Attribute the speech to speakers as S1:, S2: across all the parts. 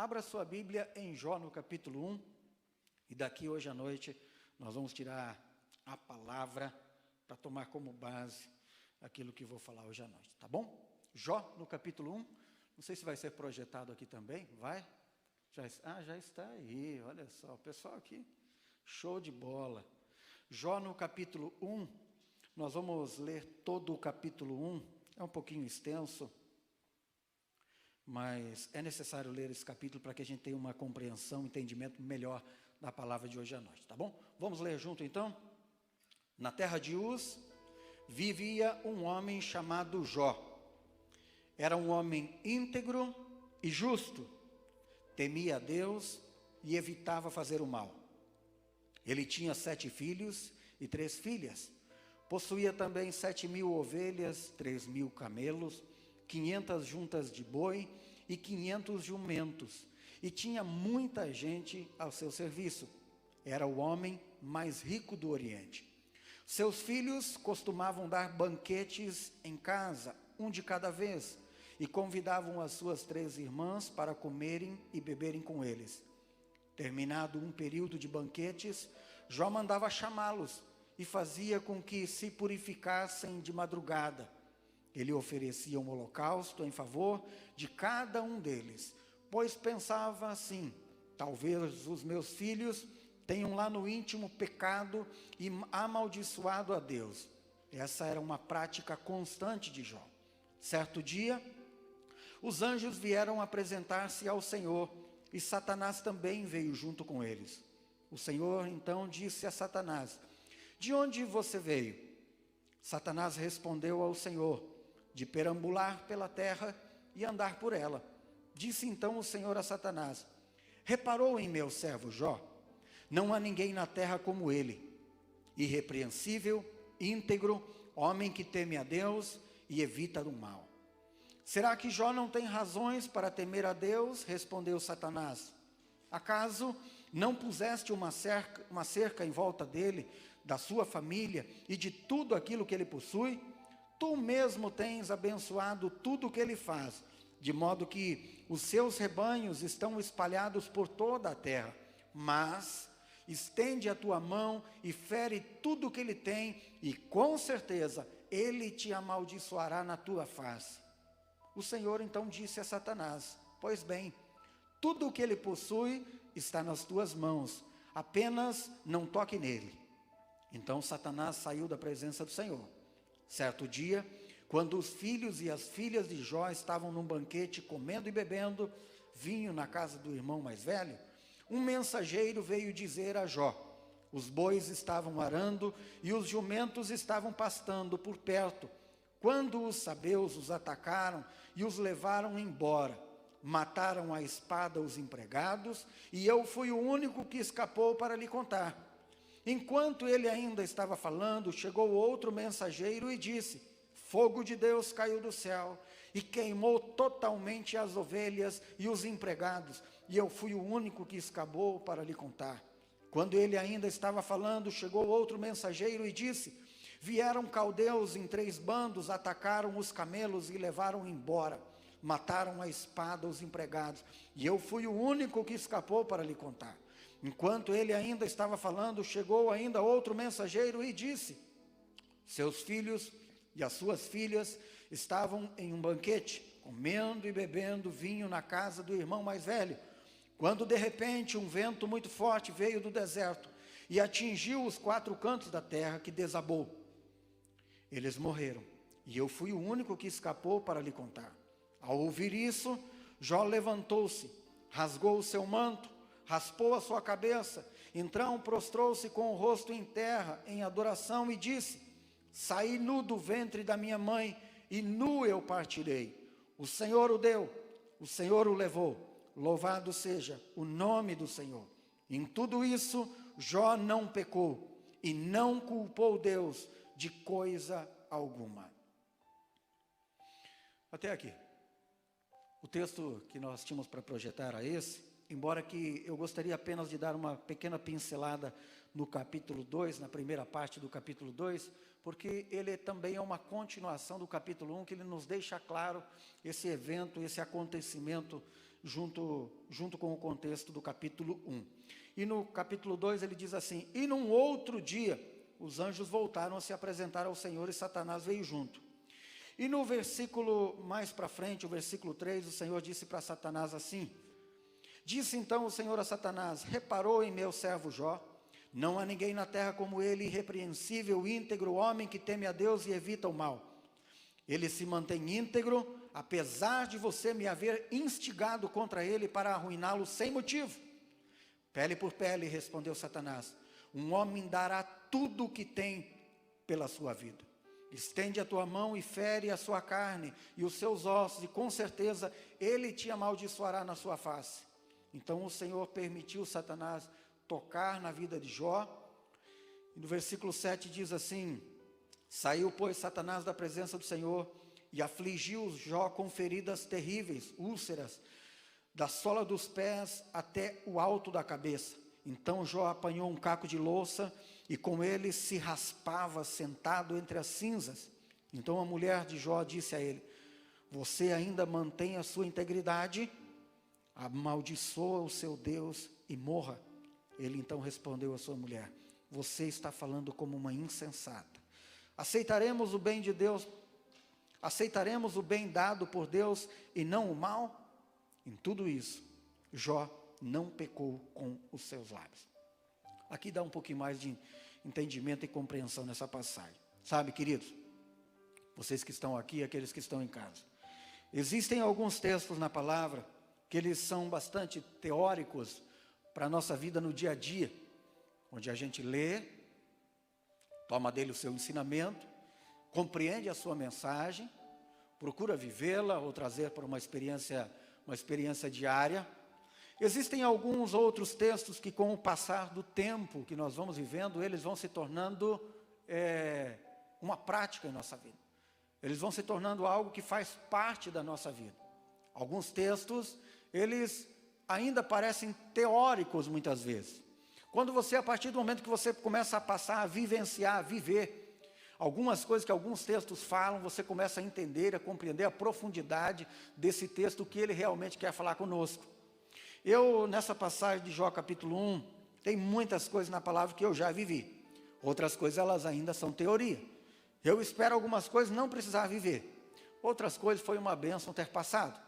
S1: Abra sua Bíblia em Jó no capítulo 1, e daqui hoje à noite nós vamos tirar a palavra para tomar como base aquilo que vou falar hoje à noite, tá bom? Jó no capítulo 1, não sei se vai ser projetado aqui também, vai? Já está aí, olha só, o pessoal aqui, show de bola. Jó no capítulo 1, nós vamos ler todo o capítulo 1, é um pouquinho extenso, mas é necessário ler esse capítulo para que a gente tenha uma compreensão, um entendimento melhor da palavra de hoje à noite, tá bom? Vamos ler junto então? Na terra de Uz, vivia um homem chamado Jó. Era um homem íntegro e justo, temia a Deus e evitava fazer o mal. Ele tinha 7 filhos e 3 filhas. Possuía também 7.000 ovelhas, 3.000 camelos, 500 juntas de boi e 500 jumentos. E tinha muita gente ao seu serviço. Era o homem mais rico do Oriente. Seus filhos costumavam dar banquetes em casa, um de cada vez, e convidavam as suas 3 irmãs para comerem e beberem com eles. Terminado um período de banquetes, Jó mandava chamá-los e fazia com que se purificassem de madrugada. Ele oferecia um holocausto em favor de cada um deles, pois pensava assim: talvez os meus filhos tenham lá no íntimo pecado e amaldiçoado a Deus. Essa era uma prática constante de Jó. Certo dia, os anjos vieram apresentar-se ao Senhor, e Satanás também veio junto com eles. O Senhor então disse a Satanás: de onde você veio? Satanás respondeu ao Senhor: de perambular pela terra e andar por ela. Disse então o Senhor a Satanás: reparou em meu servo Jó? Não há ninguém na terra como ele, irrepreensível, íntegro, homem que teme a Deus e evita o mal. Será que Jó não tem razões para temer a Deus? Respondeu Satanás. Acaso não puseste uma cerca em volta dele, da sua família e de tudo aquilo que ele possui? Tu mesmo tens abençoado tudo o que ele faz, de modo que os seus rebanhos estão espalhados por toda a terra. Mas estende a tua mão e fere tudo o que ele tem, e com certeza ele te amaldiçoará na tua face. O Senhor então disse a Satanás: pois bem, tudo o que ele possui está nas tuas mãos, apenas não toque nele. Então Satanás saiu da presença do Senhor. Certo dia, quando os filhos e as filhas de Jó estavam num banquete comendo e bebendo vinho na casa do irmão mais velho, um mensageiro veio dizer a Jó: os bois estavam arando e os jumentos estavam pastando por perto, quando os sabeus os atacaram e os levaram embora. Mataram à espada os empregados, e eu fui o único que escapou para lhe contar. Enquanto ele ainda estava falando, chegou outro mensageiro e disse: fogo de Deus caiu do céu e queimou totalmente as ovelhas e os empregados, e eu fui o único que escapou para lhe contar. Quando ele ainda estava falando, chegou outro mensageiro e disse: vieram caldeus em 3 bandos, atacaram os camelos e levaram embora. Mataram à espada os empregados, e eu fui o único que escapou para lhe contar. Enquanto ele ainda estava falando, chegou ainda outro mensageiro e disse: seus filhos e as suas filhas estavam em um banquete, comendo e bebendo vinho na casa do irmão mais velho, quando de repente um vento muito forte veio do deserto e atingiu os 4 cantos da terra, que desabou. Eles morreram, e eu fui o único que escapou para lhe contar. Ao ouvir isso, Jó levantou-se, rasgou o seu manto, raspou a sua cabeça, então prostrou-se com o rosto em terra, em adoração, e disse: saí nu do ventre da minha mãe, e nu eu partirei. O Senhor o deu, o Senhor o levou, louvado seja o nome do Senhor. Em tudo isso, Jó não pecou, e não culpou Deus de coisa alguma. Até aqui. O texto que nós tínhamos para projetar era esse, embora que eu gostaria apenas de dar uma pequena pincelada no capítulo 2, na primeira parte do capítulo 2, porque ele também é uma continuação do capítulo 1, que ele nos deixa claro esse evento, esse acontecimento junto com o contexto do capítulo 1. E no capítulo 2 ele diz assim: e num outro dia, os anjos voltaram a se apresentar ao Senhor e Satanás veio junto. E no versículo mais para frente, o versículo 3, o Senhor disse para Satanás assim: disse então o Senhor a Satanás: reparou em meu servo Jó? Não há ninguém na terra como ele, irrepreensível, íntegro, homem que teme a Deus e evita o mal. Ele se mantém íntegro, apesar de você me haver instigado contra ele para arruiná-lo sem motivo. Pele por pele, respondeu Satanás. Um homem dará tudo o que tem pela sua vida. Estende a tua mão e fere a sua carne e os seus ossos, e com certeza ele te amaldiçoará na sua face. Então o Senhor permitiu Satanás tocar na vida de Jó. E no versículo 7 diz assim: saiu, pois, Satanás da presença do Senhor e afligiu Jó com feridas terríveis, úlceras, da sola dos pés até o alto da cabeça. Então Jó apanhou um caco de louça e com ele se raspava sentado entre as cinzas. Então a mulher de Jó disse a ele: você ainda mantém a sua integridade? Amaldiçoa o seu Deus e morra. Ele então respondeu à sua mulher: você está falando como uma insensata. Aceitaremos o bem de Deus, aceitaremos o bem dado por Deus e não o mal? Em tudo isso, Jó não pecou com os seus lábios. Aqui dá um pouquinho mais de entendimento e compreensão nessa passagem. Sabe, queridos, vocês que estão aqui, aqueles que estão em casa, existem alguns textos na palavra que eles são bastante teóricos para a nossa vida no dia a dia, onde a gente lê, toma dele o seu ensinamento, compreende a sua mensagem, procura vivê-la ou trazer para uma experiência diária. Existem alguns outros textos que, com o passar do tempo que nós vamos vivendo, eles vão se tornando uma prática em nossa vida. Eles vão se tornando algo que faz parte da nossa vida. Alguns textos, eles ainda parecem teóricos muitas vezes. Quando você, a partir do momento que você começa a passar a vivenciar, a viver, algumas coisas que alguns textos falam, você começa a entender, a compreender a profundidade desse texto, o que ele realmente quer falar conosco. Eu, nessa passagem de Jó capítulo 1, tem muitas coisas na palavra que eu já vivi. Outras coisas, elas ainda são teoria. Eu espero algumas coisas não precisar viver. Outras coisas foi uma bênção ter passado.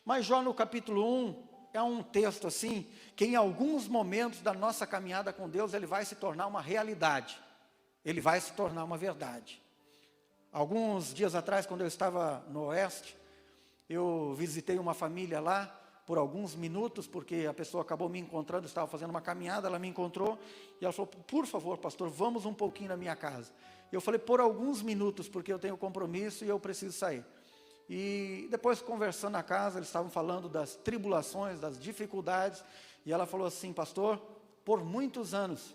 S1: Mas Jó no capítulo 1, é um texto assim, que em alguns momentos da nossa caminhada com Deus, ele vai se tornar uma realidade. Ele vai se tornar uma verdade. Alguns dias atrás, quando eu estava no Oeste, eu visitei uma família lá, por alguns minutos, porque a pessoa acabou me encontrando, estava fazendo uma caminhada, ela me encontrou, e ela falou: por favor, pastor, vamos um pouquinho na minha casa. Eu falei: por alguns minutos, porque eu tenho compromisso e eu preciso sair. E depois, conversando na casa, eles estavam falando das tribulações, das dificuldades, e ela falou assim: pastor, por muitos anos,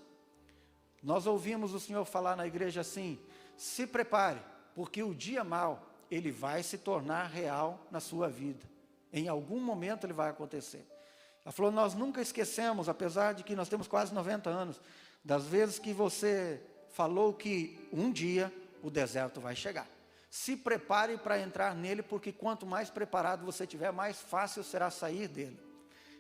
S1: nós ouvimos o senhor falar na igreja assim: se prepare, porque o dia mau, ele vai se tornar real na sua vida. Em algum momento ele vai acontecer. Ela falou: nós nunca esquecemos, apesar de que nós temos quase 90 anos, das vezes que você falou que um dia o deserto vai chegar. Se prepare para entrar nele, porque quanto mais preparado você tiver, mais fácil será sair dele.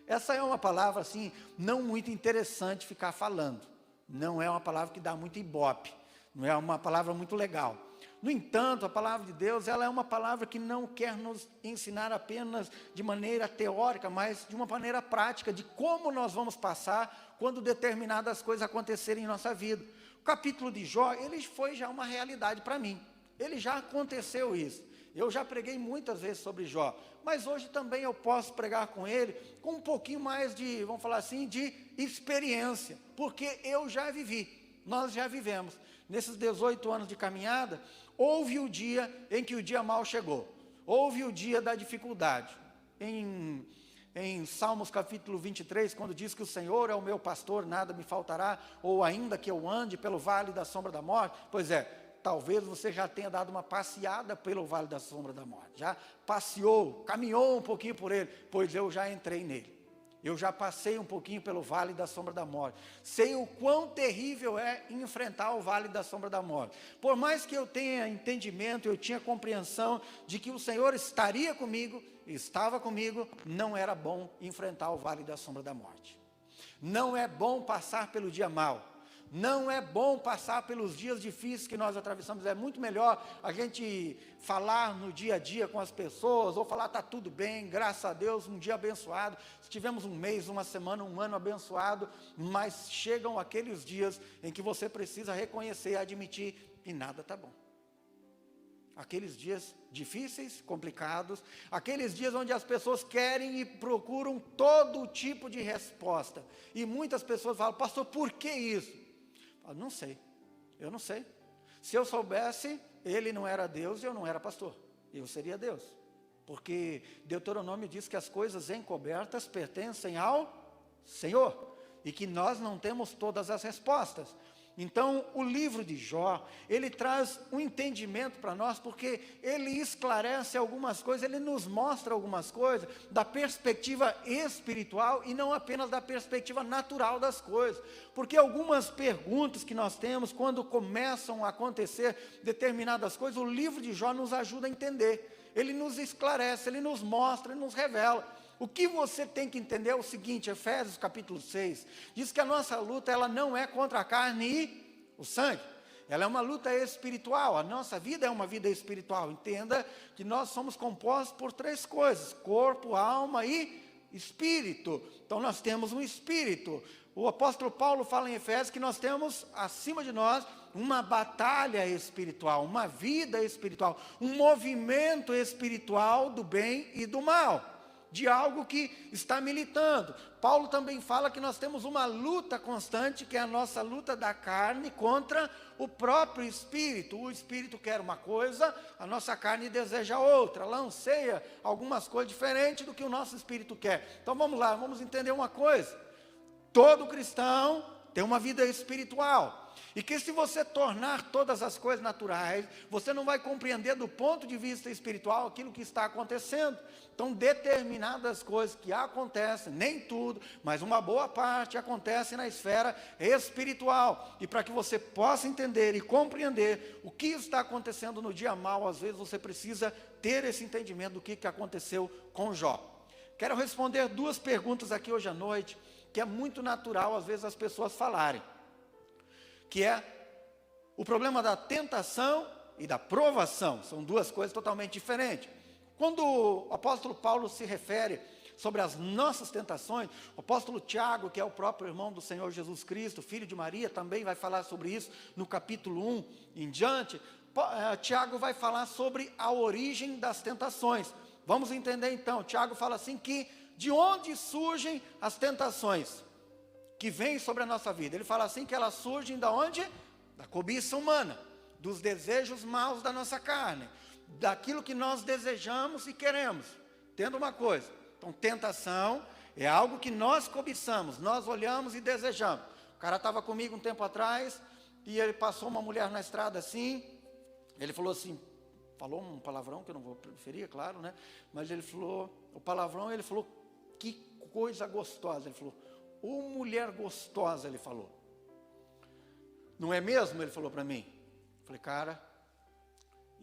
S1: Essa é uma palavra assim, não muito interessante ficar falando. Não é uma palavra que dá muito ibope. Não é uma palavra muito legal. No entanto, a palavra de Deus, ela é uma palavra que não quer nos ensinar apenas de maneira teórica, mas de uma maneira prática, de como nós vamos passar quando determinadas coisas acontecerem em nossa vida. O capítulo de Jó, ele foi já uma realidade para mim. Ele já aconteceu isso. Eu já preguei muitas vezes sobre Jó, mas hoje também eu posso pregar com ele com um pouquinho mais de, vamos falar assim, de experiência, porque eu já vivi, nós já vivemos. Nesses 18 anos de caminhada, houve o dia em que o dia mau chegou, houve o dia da dificuldade. Em Salmos capítulo 23, quando diz que o Senhor é o meu pastor, nada me faltará, ou ainda que eu ande pelo vale da sombra da morte, pois é, talvez você já tenha dado uma passeada pelo vale da sombra da morte, já passeou, caminhou um pouquinho por ele, pois eu já entrei nele. Eu já passei um pouquinho pelo vale da sombra da morte. Sei o quão terrível é enfrentar o vale da sombra da morte. Por mais que eu tenha entendimento, eu tinha compreensão de que o Senhor estaria comigo, estava comigo, não era bom enfrentar o vale da sombra da morte. Não é bom passar pelo dia mau. Não é bom passar pelos dias difíceis que nós atravessamos. É muito melhor a gente falar no dia a dia com as pessoas, ou falar, está tudo bem, graças a Deus, um dia abençoado. Se tivemos um mês, uma semana, um ano abençoado, mas chegam aqueles dias em que você precisa reconhecer e admitir que nada está bom. Aqueles dias difíceis, complicados, aqueles dias onde as pessoas querem e procuram todo tipo de resposta. E muitas pessoas falam, pastor, por que isso? Eu não sei, eu não sei. Se eu soubesse, ele não era Deus e eu não era pastor. Eu seria Deus. Porque Deuteronômio diz que as coisas encobertas pertencem ao Senhor. E que nós não temos todas as respostas. Então, o livro de Jó, ele traz um entendimento para nós, porque ele esclarece algumas coisas, ele nos mostra algumas coisas da perspectiva espiritual e não apenas da perspectiva natural das coisas. Porque algumas perguntas que nós temos, quando começam a acontecer determinadas coisas, o livro de Jó nos ajuda a entender. Ele nos esclarece, ele nos mostra, ele nos revela. O que você tem que entender é o seguinte, Efésios capítulo 6, diz que a nossa luta, ela não é contra a carne e o sangue, ela é uma luta espiritual, a nossa vida é uma vida espiritual. Entenda que nós somos compostos por 3 coisas, corpo, alma e espírito. Então nós temos um espírito. O apóstolo Paulo fala em Efésios que nós temos acima de nós uma batalha espiritual, uma vida espiritual, um movimento espiritual do bem e do mal, de algo que está militando. Paulo também fala que nós temos uma luta constante, que é a nossa luta da carne contra o próprio espírito. O espírito quer uma coisa, a nossa carne deseja outra, ela anseia algumas coisas diferentes do que o nosso espírito quer. Então vamos lá, vamos entender uma coisa. Todo cristão tem uma vida espiritual. E que se você tornar todas as coisas naturais, você não vai compreender do ponto de vista espiritual aquilo que está acontecendo. Então, determinadas coisas que acontecem, nem tudo, mas uma boa parte acontece na esfera espiritual. E para que você possa entender e compreender o que está acontecendo no dia mau, às vezes você precisa ter esse entendimento do que aconteceu com Jó. Quero responder 2 perguntas aqui hoje à noite, que é muito natural às vezes as pessoas falarem. Que é o problema da tentação e da provação. São 2 coisas totalmente diferentes. Quando o apóstolo Paulo se refere sobre as nossas tentações, o apóstolo Tiago, que é o próprio irmão do Senhor Jesus Cristo, filho de Maria, também vai falar sobre isso no capítulo 1 em diante. Tiago vai falar sobre a origem das tentações. Vamos entender então, Tiago fala assim que de onde surgem as tentações que vem sobre a nossa vida. Ele fala assim que elas surgem da onde? Da cobiça humana, dos desejos maus da nossa carne, daquilo que nós desejamos e queremos. Entenda uma coisa, então tentação é algo que nós cobiçamos, nós olhamos e desejamos. O cara estava comigo um tempo atrás, e ele passou uma mulher na estrada assim, ele falou assim, falou um palavrão que eu não vou preferir, é claro, né? Mas ele falou, o palavrão, ele falou, que coisa gostosa, ele falou, ô mulher gostosa, ele falou. Não é mesmo? Ele falou para mim. Falei, cara,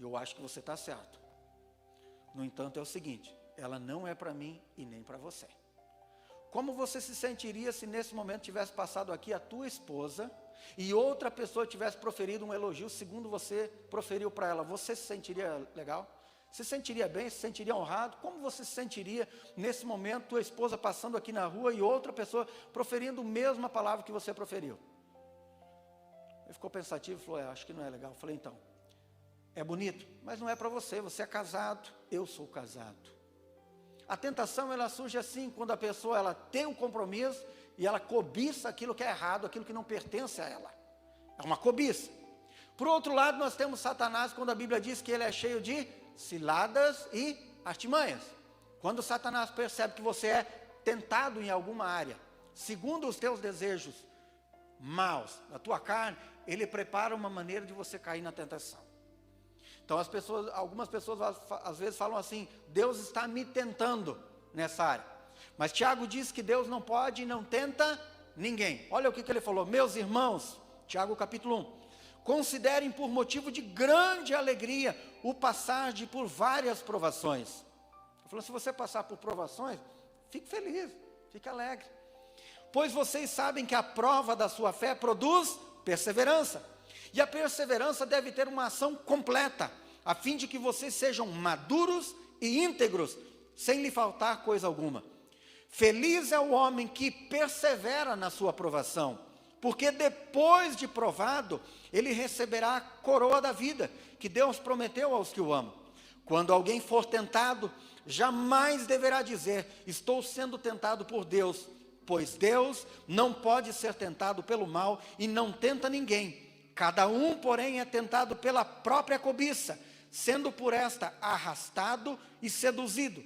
S1: eu acho que você está certo. No entanto, é o seguinte, ela não é para mim e nem para você. Como você se sentiria se nesse momento tivesse passado aqui a tua esposa e outra pessoa tivesse proferido um elogio segundo você proferiu para ela? Você se sentiria legal? Se sentiria bem, se sentiria honrado? Como você se sentiria nesse momento, tua esposa passando aqui na rua e outra pessoa proferindo a mesma palavra que você proferiu? Ele ficou pensativo e falou, acho que não é legal. Eu falei, então, é bonito, mas não é para você, você é casado, eu sou casado. A tentação, ela surge assim, quando a pessoa ela tem um compromisso e ela cobiça aquilo que é errado, aquilo que não pertence a ela. É uma cobiça. Por outro lado, nós temos Satanás, quando a Bíblia diz que ele é cheio de ciladas e artimanhas. Quando Satanás percebe que você é tentado em alguma área, segundo os teus desejos maus, da tua carne, ele prepara uma maneira de você cair na tentação. Então algumas pessoas às vezes falam assim, Deus está me tentando nessa área. Mas Tiago diz que Deus não pode e não tenta ninguém. Olha o que ele falou, meus irmãos, Tiago capítulo 1. Considerem por motivo de grande alegria o passar por várias provações. Ele falou, se você passar por provações, fique feliz, fique alegre. Pois vocês sabem que a prova da sua fé produz perseverança. E a perseverança deve ter uma ação completa, a fim de que vocês sejam maduros e íntegros, sem lhe faltar coisa alguma. Feliz é o homem que persevera na sua provação, porque depois de provado, ele receberá a coroa da vida, que Deus prometeu aos que o amam. Quando alguém for tentado, jamais deverá dizer, estou sendo tentado por Deus, pois Deus não pode ser tentado pelo mal e não tenta ninguém. Cada um, porém, é tentado pela própria cobiça, sendo por esta arrastado e seduzido.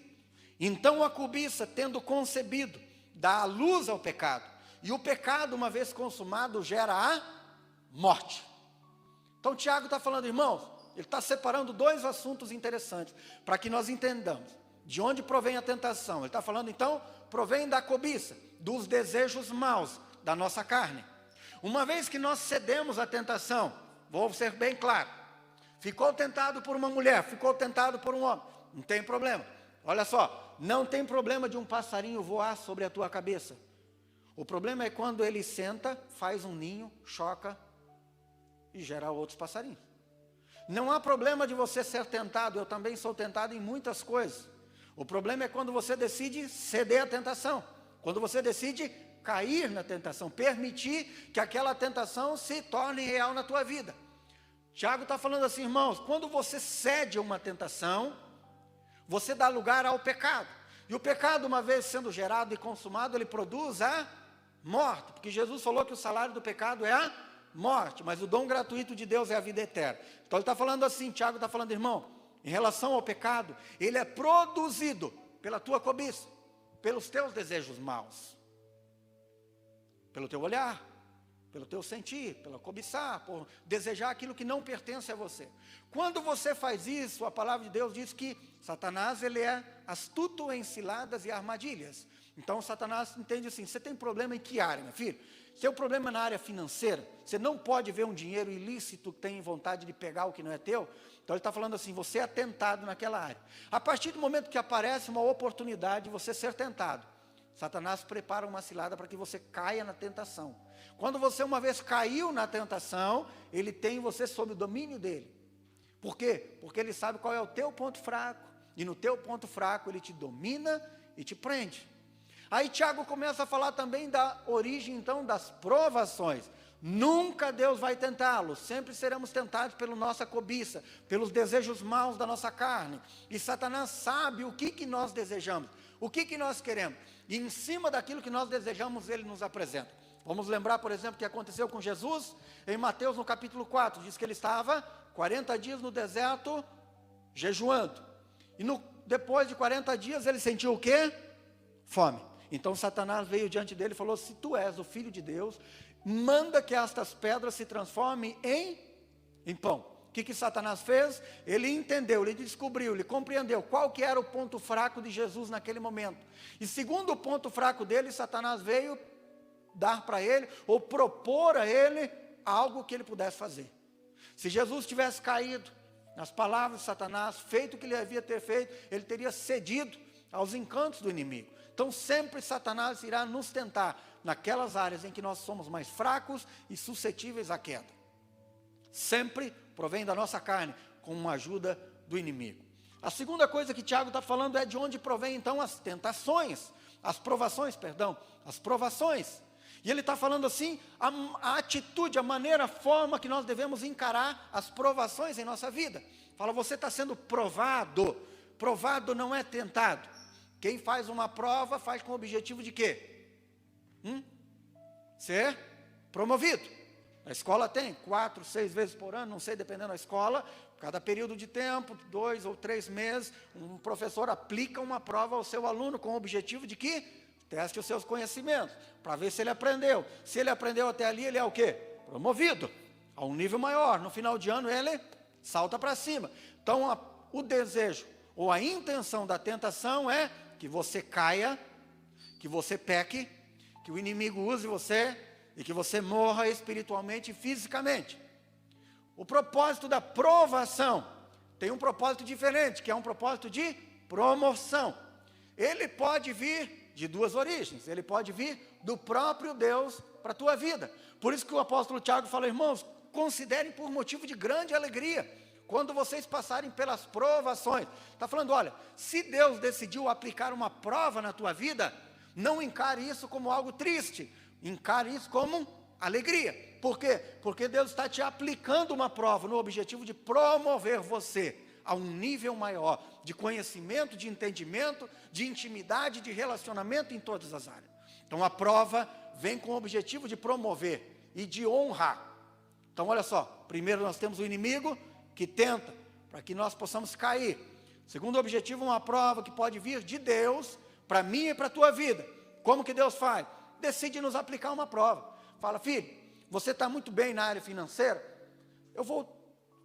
S1: Então a cobiça, tendo concebido, dá a luz ao pecado. E o pecado, uma vez consumado, gera a morte. Então Tiago está falando, irmãos, ele está separando dois assuntos interessantes, para que nós entendamos de onde provém a tentação. Ele está falando, então, provém da cobiça, dos desejos maus da nossa carne. Uma vez que nós cedemos à tentação, vou ser bem claro, ficou tentado por uma mulher, ficou tentado por um homem, não tem problema. Olha só, não tem problema de um passarinho voar sobre a tua cabeça. O problema é quando ele senta, faz um ninho, choca e gera outros passarinhos. Não há problema de você ser tentado, eu também sou tentado em muitas coisas. O problema é quando você decide ceder à tentação, quando você decide cair na tentação, permitir que aquela tentação se torne real na tua vida. Tiago está falando assim, irmãos, quando você cede a uma tentação, você dá lugar ao pecado. E o pecado, uma vez sendo gerado e consumado, ele produz a morte. Porque Jesus falou que o salário do pecado é a morte, mas o dom gratuito de Deus é a vida eterna. Então ele está falando assim, Tiago está falando, irmão, em relação ao pecado, ele é produzido pela tua cobiça, pelos teus desejos maus, pelo teu olhar, pelo teu sentir, pelo cobiçar, por desejar aquilo que não pertence a você. Quando você faz isso, a palavra de Deus diz que Satanás, ele é astuto em ciladas e armadilhas. Então Satanás entende assim, você tem problema em que área, meu filho? Seu problema é na área financeira, você não pode ver um dinheiro ilícito que tem vontade de pegar o que não é teu. Então ele está falando assim, você é tentado naquela área. A partir do momento que aparece uma oportunidade de você ser tentado, Satanás prepara uma cilada para que você caia na tentação. Quando você uma vez caiu na tentação, ele tem você sob o domínio dele. Por quê? Porque ele sabe qual é o teu ponto fraco, e no teu ponto fraco ele te domina e te prende. Aí Tiago começa a falar também da origem então das provações. Nunca Deus vai tentá-los, sempre seremos tentados pela nossa cobiça, pelos desejos maus da nossa carne. E Satanás sabe o que nós desejamos, o que nós queremos. E em cima daquilo que nós desejamos, ele nos apresenta. Vamos lembrar, por exemplo, o que aconteceu com Jesus, em Mateus no capítulo 4, diz que ele estava 40 dias no deserto, jejuando. E depois de 40 dias, ele sentiu o quê? Fome. Então Satanás veio diante dele e falou, se tu és o Filho de Deus, manda que estas pedras se transformem em pão. O que Satanás fez? Ele entendeu, ele descobriu, ele compreendeu qual que era o ponto fraco de Jesus naquele momento. E segundo o ponto fraco dele, Satanás veio dar para ele, ou propor a ele, algo que ele pudesse fazer. Se Jesus tivesse caído nas palavras de Satanás, feito o que ele havia ter feito, ele teria cedido aos encantos do inimigo. Então sempre Satanás irá nos tentar naquelas áreas em que nós somos mais fracos e suscetíveis à queda. Sempre provém da nossa carne, com uma ajuda do inimigo. A segunda coisa que Tiago está falando é de onde provém então as tentações, as provações. E ele está falando assim, a atitude, a maneira, a forma que nós devemos encarar as provações em nossa vida. Fala, você está sendo provado. Provado não é tentado. Quem faz uma prova faz com o objetivo de quê? Ser promovido. A escola tem 4, 6 vezes por ano, não sei, dependendo da escola, cada período de tempo, 2 ou 3 meses, um professor aplica uma prova ao seu aluno com o objetivo de que teste os seus conhecimentos, para ver se ele aprendeu. Se ele aprendeu até ali, ele é o quê? Promovido a um nível maior. No final de ano, ele salta para cima. Então, o desejo ou a intenção da tentação é que você caia, que você peque, que o inimigo use você e que você morra espiritualmente e fisicamente. O propósito da provação tem um propósito diferente, que é um propósito de promoção. Ele pode vir de duas origens. Ele pode vir do próprio Deus para a tua vida. Por isso que o apóstolo Tiago fala, irmãos, considerem por motivo de grande alegria quando vocês passarem pelas provações. Está falando, olha, se Deus decidiu aplicar uma prova na tua vida, não encare isso como algo triste, encare isso como alegria. Por quê? Porque Deus está te aplicando uma prova no objetivo de promover você a um nível maior de conhecimento, de entendimento, de intimidade, de relacionamento em todas as áreas. Então a prova vem com o objetivo de promover e de honrar. Então olha só, primeiro nós temos o inimigo que tenta para que nós possamos cair. Segundo objetivo, uma prova que pode vir de Deus para mim e para a tua vida. Como que Deus faz? Decide nos aplicar uma prova. Fala, filho, você está muito bem na área financeira, eu vou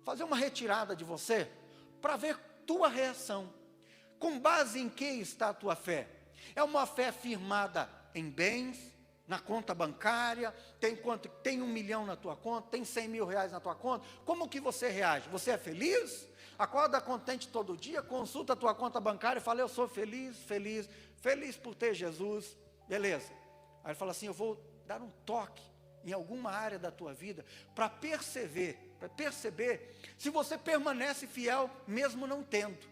S1: fazer uma retirada de você para ver tua reação. Com base em que está a tua fé? É uma fé firmada em bens, na conta bancária, tem 1 milhão na tua conta, tem 100 mil reais na tua conta, como que você reage? Você é feliz? Acorda contente todo dia, consulta a tua conta bancária e fala, eu sou feliz, feliz, feliz por ter Jesus, beleza. Aí ele fala assim, eu vou dar um toque em alguma área da tua vida, para perceber se você permanece fiel, mesmo não tendo.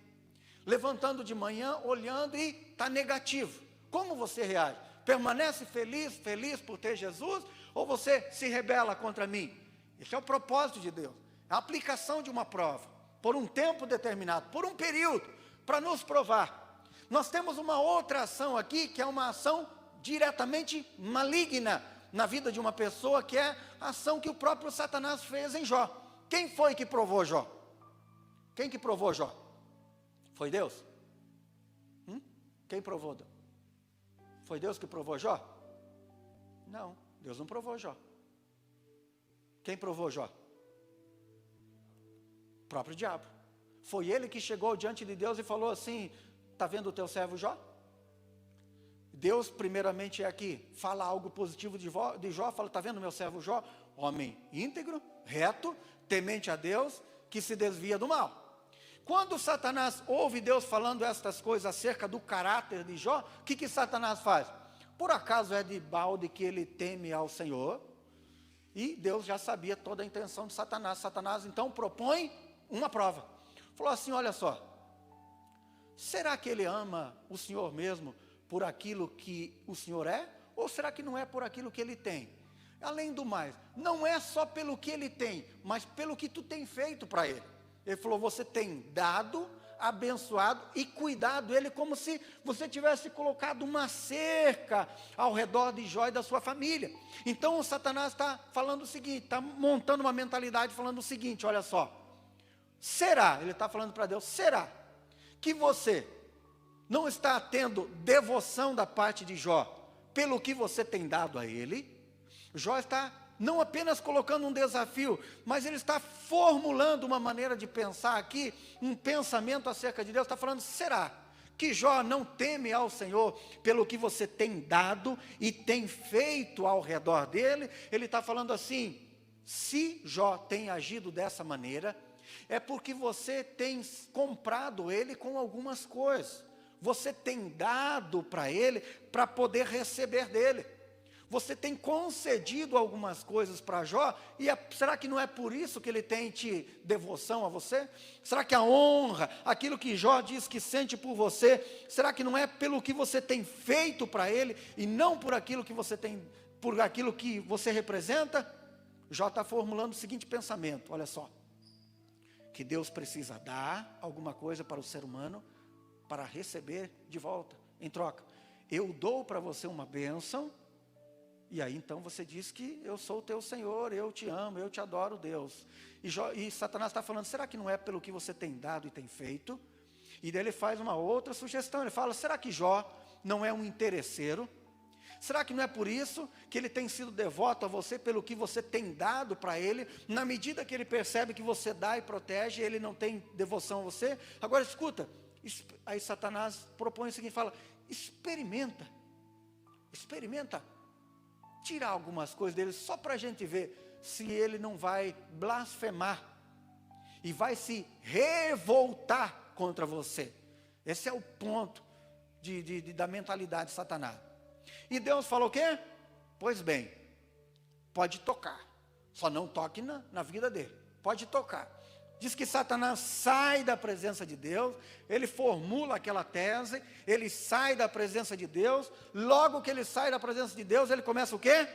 S1: Levantando de manhã, olhando e está negativo. Como você reage? Permanece feliz por ter Jesus, ou você se rebela contra mim? Esse é o propósito de Deus, a aplicação de uma prova, por um tempo determinado, por um período, para nos provar. Nós temos uma outra ação aqui, que é uma ação diretamente maligna, na vida de uma pessoa, que é a ação que o próprio Satanás fez em Jó. Quem foi que provou Jó? Quem que provou Jó? Foi Deus? Quem provou? Foi Deus que provou Jó? Não, Deus não provou Jó. Quem provou Jó? O próprio diabo. Foi ele que chegou diante de Deus e falou assim, está vendo o teu servo Jó? Deus primeiramente é aqui, fala algo positivo de Jó, fala, está vendo meu servo Jó? Homem íntegro, reto, temente a Deus, que se desvia do mal. Quando Satanás ouve Deus falando estas coisas acerca do caráter de Jó, o que Satanás faz? Por acaso é de balde que ele teme ao Senhor? E Deus já sabia toda a intenção de Satanás. Satanás então propõe uma prova. Falou assim, olha só, será que ele ama o Senhor mesmo por aquilo que o Senhor é? Ou será que não é por aquilo que ele tem? Além do mais, não é só pelo que ele tem, mas pelo que tu tem feito para ele. Ele falou, você tem dado, abençoado e cuidado ele, como se você tivesse colocado uma cerca ao redor de Jó e da sua família. Então o Satanás está falando o seguinte, está montando uma mentalidade falando o seguinte, olha só, será, ele está falando para Deus, será que você não está tendo devoção da parte de Jó pelo que você tem dado a ele? Jó está não apenas colocando um desafio, mas ele está formulando uma maneira de pensar aqui, um pensamento acerca de Deus. Está falando, será que Jó não teme ao Senhor pelo que você tem dado e tem feito ao redor dele? Ele está falando assim, se Jó tem agido dessa maneira, é porque você tem comprado ele com algumas coisas. Você tem dado para ele, para poder receber dele. Você tem concedido algumas coisas para Jó, e será que não é por isso que ele tem devoção a você? Será que a honra, aquilo que Jó diz que sente por você, será que não é pelo que você tem feito para ele, e não por aquilo que você tem, por aquilo que você representa? Jó está formulando o seguinte pensamento, olha só, que Deus precisa dar alguma coisa para o ser humano, para receber de volta, em troca. Eu dou para você uma bênção, e aí então você diz que eu sou o teu Senhor, eu te amo, eu te adoro, Deus. E Satanás está falando, será que não é pelo que você tem dado e tem feito? E daí ele faz uma outra sugestão, ele fala, será que Jó não é um interesseiro? Será que não é por isso que ele tem sido devoto a você, pelo que você tem dado para ele, na medida que ele percebe que você dá e protege, ele não tem devoção a você? Agora escuta, aí Satanás propõe o seguinte, fala, experimenta, tirar algumas coisas dele, só para a gente ver se ele não vai blasfemar, e vai se revoltar contra você. Esse é o ponto da mentalidade de Satanás. E Deus falou o quê? Pois bem, pode tocar, só não toque na vida dele, pode tocar. Diz que Satanás sai da presença de Deus, ele formula aquela tese, ele sai da presença de Deus, logo que ele sai da presença de Deus, ele começa o quê?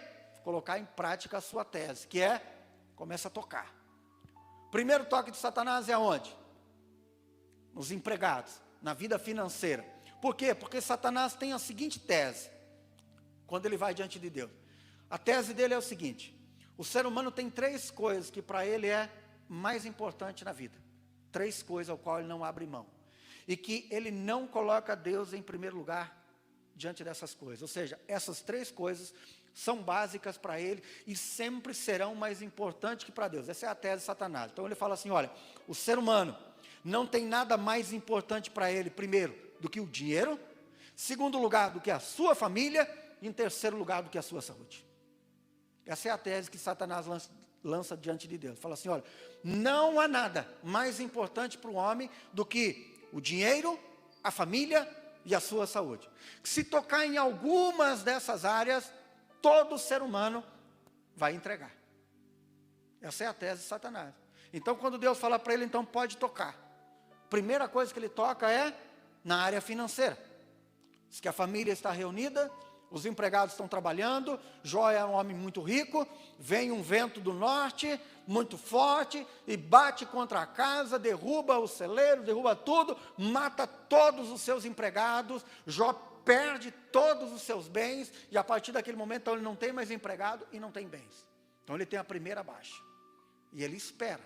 S1: Colocar em prática a sua tese, que é, começa a tocar. Primeiro toque de Satanás é aonde? Nos empregados, na vida financeira. Por quê? Porque Satanás tem a seguinte tese, quando ele vai diante de Deus. A tese dele é o seguinte: o ser humano tem 3 coisas que para ele é mais importante na vida. 3 coisas ao qual ele não abre mão. E que ele não coloca Deus em primeiro lugar diante dessas coisas. Ou seja, essas 3 coisas são básicas para ele e sempre serão mais importantes que para Deus. Essa é a tese de Satanás. Então ele fala assim, olha, o ser humano não tem nada mais importante para ele, primeiro, do que o dinheiro, segundo lugar, do que a sua família, e em terceiro lugar, do que a sua saúde. Essa é a tese que Satanás lança diante de Deus. Fala assim, olha, não há nada mais importante para o homem do que o dinheiro, a família e a sua saúde. Se tocar em algumas dessas áreas, todo ser humano vai entregar. Essa é a tese de Satanás. Então, quando Deus fala para ele, então pode tocar. Primeira coisa que ele toca é na área financeira. Diz que a família está reunida, os empregados estão trabalhando, Jó é um homem muito rico, vem um vento do norte, muito forte, e bate contra a casa, derruba o celeiro, derruba tudo, mata todos os seus empregados, Jó perde todos os seus bens, e a partir daquele momento então, ele não tem mais empregado e não tem bens. Então ele tem a primeira baixa, e ele espera.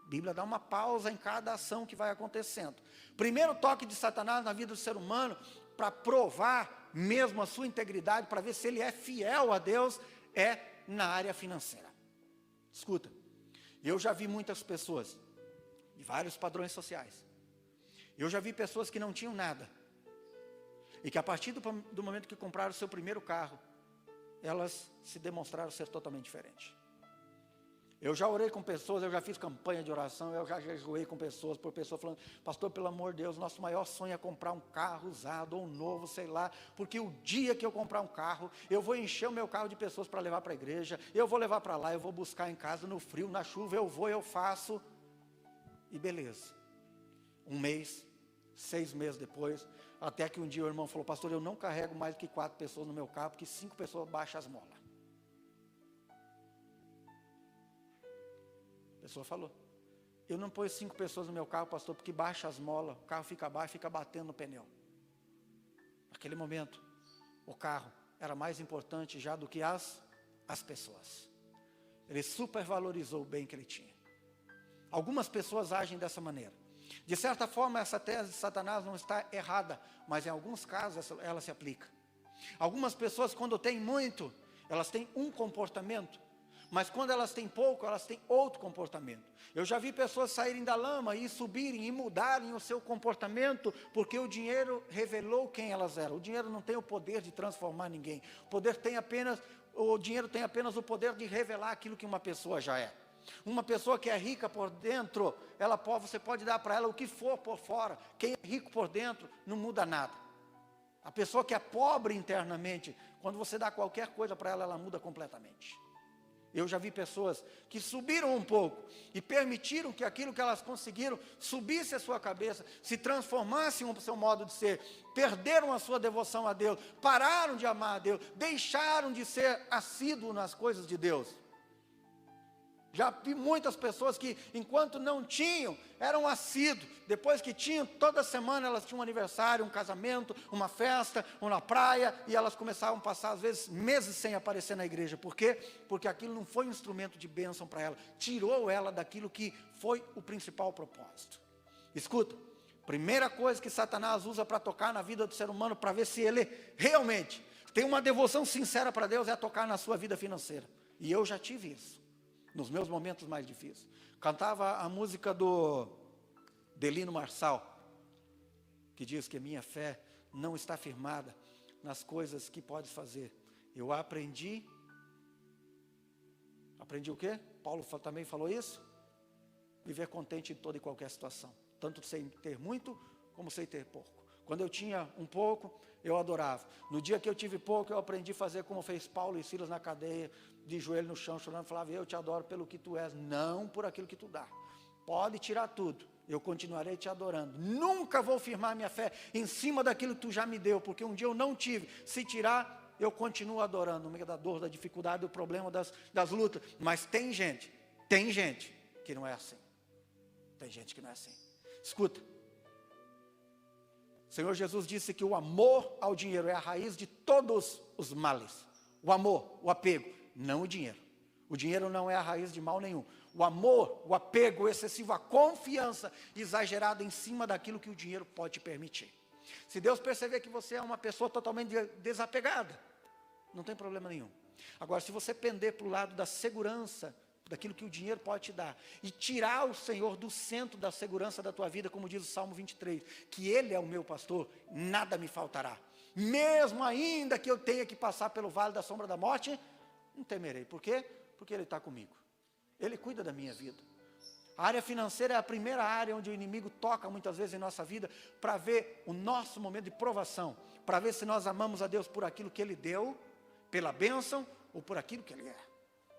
S1: A Bíblia dá uma pausa em cada ação que vai acontecendo. Primeiro toque de Satanás na vida do ser humano, para provar mesmo a sua integridade, para ver se ele é fiel a Deus, é na área financeira. Escuta, eu já vi muitas pessoas, de vários padrões sociais, eu já vi pessoas que não tinham nada, e que a partir do momento que compraram o seu primeiro carro, elas se demonstraram ser totalmente diferentes. Eu já orei com pessoas, eu já fiz campanha de oração, eu já jejuei com pessoas, por pessoas falando, pastor, pelo amor de Deus, nosso maior sonho é comprar um carro usado, ou novo, sei lá, porque o dia que eu comprar um carro, eu vou encher o meu carro de pessoas para levar para a igreja, eu vou levar para lá, eu vou buscar em casa, no frio, na chuva, eu vou, eu faço, e beleza. 1 mês, 6 meses depois, até que um dia o irmão falou, pastor, eu não carrego mais do que 4 pessoas no meu carro, porque 5 pessoas baixam as molas. A pessoa falou, eu não ponho 5 pessoas no meu carro, pastor, porque baixa as molas, o carro fica baixo, fica batendo no pneu. Naquele momento, o carro era mais importante já do que as pessoas. Ele supervalorizou o bem que ele tinha. Algumas pessoas agem dessa maneira. De certa forma, essa tese de Satanás não está errada, mas em alguns casos ela se aplica. Algumas pessoas, quando têm muito, elas têm um comportamento, mas quando elas têm pouco, elas têm outro comportamento. Eu já vi pessoas saírem da lama e subirem e mudarem o seu comportamento, porque o dinheiro revelou quem elas eram. O dinheiro não tem o poder de transformar ninguém. O dinheiro tem apenas o poder de revelar aquilo que uma pessoa já é. Uma pessoa que é rica por dentro, você pode dar para ela o que for por fora. Quem é rico por dentro não muda nada. A pessoa que é pobre internamente, quando você dá qualquer coisa para ela, ela muda completamente. Eu já vi pessoas que subiram um pouco e permitiram que aquilo que elas conseguiram subisse a sua cabeça, se transformasse no seu modo de ser, perderam a sua devoção a Deus, pararam de amar a Deus, deixaram de ser assíduos nas coisas de Deus. Já vi muitas pessoas que, enquanto não tinham, eram assíduos. Depois que tinham, toda semana elas tinham um aniversário, um casamento, uma festa, ou na praia, e elas começavam a passar, às vezes, meses sem aparecer na igreja. Por quê? Porque aquilo não foi um instrumento de bênção para ela. Tirou ela daquilo que foi o principal propósito. Escuta, primeira coisa que Satanás usa para tocar na vida do ser humano, para ver se ele realmente tem uma devoção sincera para Deus, é tocar na sua vida financeira. E eu já tive isso nos meus momentos mais difíceis. Cantava a música do Delino Marçal, que diz que minha fé não está firmada nas coisas que podes fazer. Eu aprendi o quê? Paulo também falou isso? Viver contente em toda e qualquer situação, tanto sem ter muito, como sem ter pouco. Quando eu tinha um pouco, eu adorava. No dia que eu tive pouco, eu aprendi a fazer como fez Paulo e Silas na cadeia, de joelho no chão, chorando, falava, eu te adoro pelo que tu és, não por aquilo que tu dá. Pode tirar tudo, eu continuarei te adorando. Nunca vou firmar minha fé em cima daquilo que tu já me deu, porque um dia eu não tive. Se tirar, eu continuo adorando, no meio da dor, da dificuldade, do problema, das lutas. Mas tem gente que não é assim. Tem gente que não é assim. Escuta. O Senhor Jesus disse que o amor ao dinheiro é a raiz de todos os males. O amor, o apego, não o dinheiro. O dinheiro não é a raiz de mal nenhum. O amor, o apego excessivo, a confiança exagerada em cima daquilo que o dinheiro pode te permitir. Se Deus perceber que você é uma pessoa totalmente desapegada, não tem problema nenhum. Agora, se você pender para o lado da segurança, daquilo que o dinheiro pode te dar, e tirar o Senhor do centro da segurança da tua vida, como diz o Salmo 23, que Ele é o meu pastor, nada me faltará. Mesmo ainda que eu tenha que passar pelo vale da sombra da morte, não temerei. Por quê? Porque Ele está comigo. Ele cuida da minha vida. A área financeira é a primeira área onde o inimigo toca muitas vezes em nossa vida, para ver o nosso momento de provação, para ver se nós amamos a Deus por aquilo que Ele deu, pela bênção, ou por aquilo que Ele é.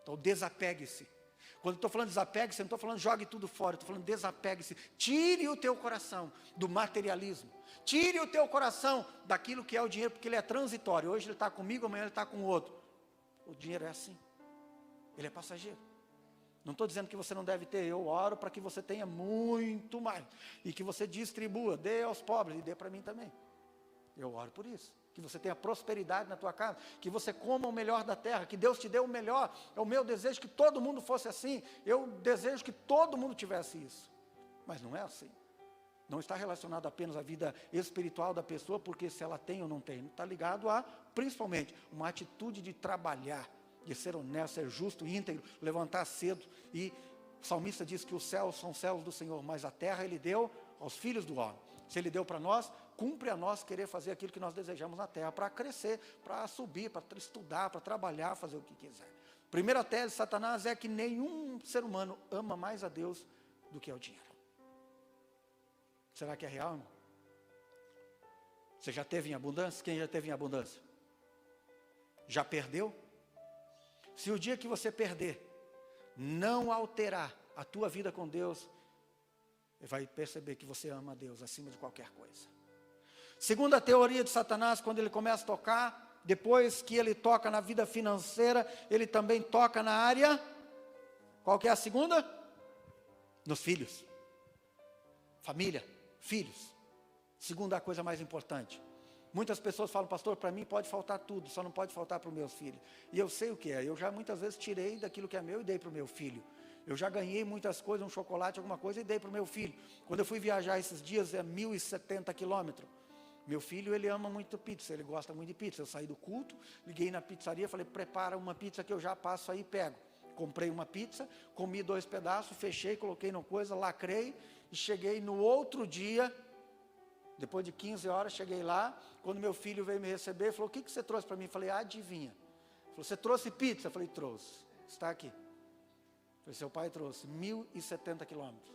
S1: Então desapegue-se. Quando eu estou falando desapegue-se, eu não estou falando jogue tudo fora, eu estou falando desapegue-se. Tire o teu coração do materialismo. Tire o teu coração daquilo que é o dinheiro, porque ele é transitório. Hoje ele está comigo, amanhã ele está com o outro. O dinheiro é assim. Ele é passageiro. Não estou dizendo que você não deve ter, eu oro para que você tenha muito mais. E que você distribua, dê aos pobres e dê para mim também. Eu oro por isso. Que você tenha prosperidade na tua casa, que você coma o melhor da terra, que Deus te dê o melhor. É o meu desejo que todo mundo fosse assim. Eu desejo que todo mundo tivesse isso. Mas não é assim. Não está relacionado apenas à vida espiritual da pessoa, porque se ela tem ou não tem. Está ligado a, principalmente, uma atitude de trabalhar, de ser honesto, ser justo, íntegro, levantar cedo. E o salmista diz que os céus são céus do Senhor, mas a terra Ele deu aos filhos do homem. Se Ele deu para nós, cumpre a nós querer fazer aquilo que nós desejamos na terra, para crescer, para subir, para estudar, para trabalhar, fazer o que quiser. Primeira tese de Satanás é que nenhum ser humano ama mais a Deus do que o dinheiro. Será que é real, irmão? Você já teve em abundância? Quem já teve em abundância? Já perdeu? Se o dia que você perder, não alterar a tua vida com Deus, você vai perceber que você ama a Deus acima de qualquer coisa. Segunda teoria de Satanás, quando ele começa a tocar, depois que ele toca na vida financeira, ele também toca na área, qual que é a segunda? Nos filhos. Família, filhos. Segunda coisa mais importante. Muitas pessoas falam, pastor, para mim pode faltar tudo, só não pode faltar para os meus filhos. E eu sei o que é, eu já muitas vezes tirei daquilo que é meu e dei para o meu filho. Eu já ganhei muitas coisas, um chocolate, alguma coisa, e dei para o meu filho. Quando eu fui viajar esses dias, 1.070 quilômetros. Meu filho, ele ama muito pizza, ele gosta muito de pizza. Eu saí do culto, liguei na pizzaria, falei, prepara uma pizza que eu já passo aí e pego. Comprei uma pizza, comi 2 pedaços, fechei, coloquei no coisa, lacrei, e cheguei no outro dia, depois de 15 horas, cheguei lá, quando meu filho veio me receber, falou, o que você trouxe para mim? Falei, adivinha. Falou, você trouxe pizza? Falei, trouxe, está aqui. Falei, seu pai trouxe 1.070 quilômetros.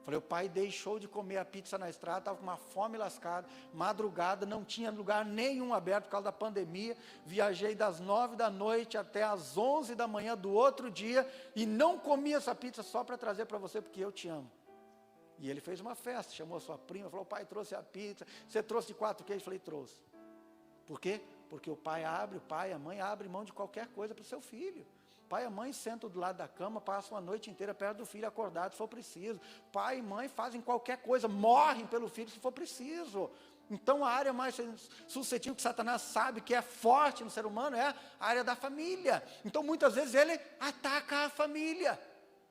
S1: Falei, o pai deixou de comer a pizza na estrada, estava com uma fome lascada, madrugada, não tinha lugar nenhum aberto por causa da pandemia, viajei das 9 da noite até as 11 da manhã do outro dia, e não comi essa pizza só para trazer para você, porque eu te amo. E ele fez uma festa, chamou a sua prima, falou, o pai trouxe a pizza, você trouxe de 4 queijos? Falei, trouxe. Por quê? Porque o pai e a mãe abrem mão de qualquer coisa para o seu filho. Pai e mãe sentam do lado da cama, passam a noite inteira perto do filho, acordado se for preciso. Pai e mãe fazem qualquer coisa, morrem pelo filho se for preciso. Então a área mais suscetível que Satanás sabe que é forte no ser humano é a área da família. Então muitas vezes ele ataca a família.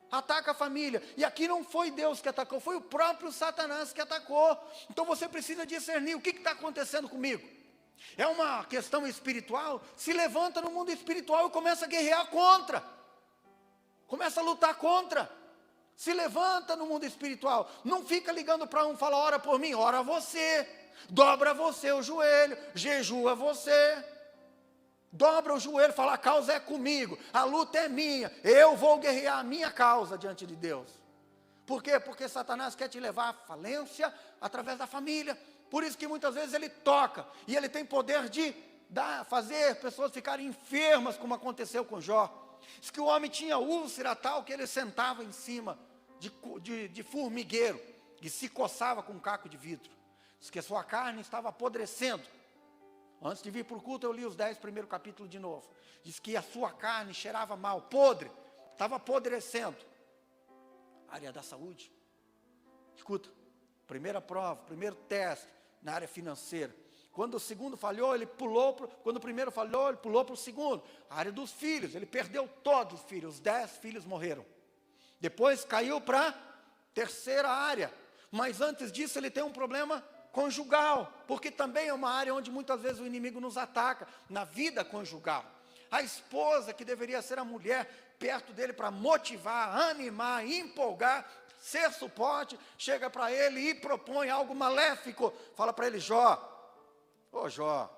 S1: Ataca a família. E aqui não foi Deus que atacou, foi o próprio Satanás que atacou. Então você precisa discernir o que está acontecendo comigo. É uma questão espiritual? Se levanta no mundo espiritual e começa a guerrear contra. Começa a lutar contra. Se levanta no mundo espiritual. Não fica ligando para um, fala, ora por mim, ora você. Dobra você o joelho, jejua você. Dobra o joelho, fala, a causa é comigo, a luta é minha, eu vou guerrear a minha causa diante de Deus. Por quê? Porque Satanás quer te levar à falência através da família. Por isso que muitas vezes ele toca, e ele tem poder de fazer pessoas ficarem enfermas, como aconteceu com Jó. Diz que o homem tinha úlcera tal que ele sentava em cima de formigueiro, e se coçava com um caco de vidro. Diz que a sua carne estava apodrecendo. Antes de vir para o culto, eu li os 10 primeiros capítulos de novo. Diz que a sua carne cheirava mal, podre, estava apodrecendo. Área da saúde. Escuta, primeira prova, primeiro teste na área financeira. Quando o segundo falhou, ele pulou, quando o primeiro falhou, ele pulou para o segundo. A área dos filhos, ele perdeu todos os filhos, os 10 filhos morreram. Depois caiu para a terceira área. Mas antes disso ele tem um problema conjugal, porque também é uma área onde muitas vezes o inimigo nos ataca, na vida conjugal. A esposa, que deveria ser a mulher perto dele para motivar, animar, empolgar, ser suporte, chega para ele e propõe algo maléfico. Fala para ele: Jó, ô Jó,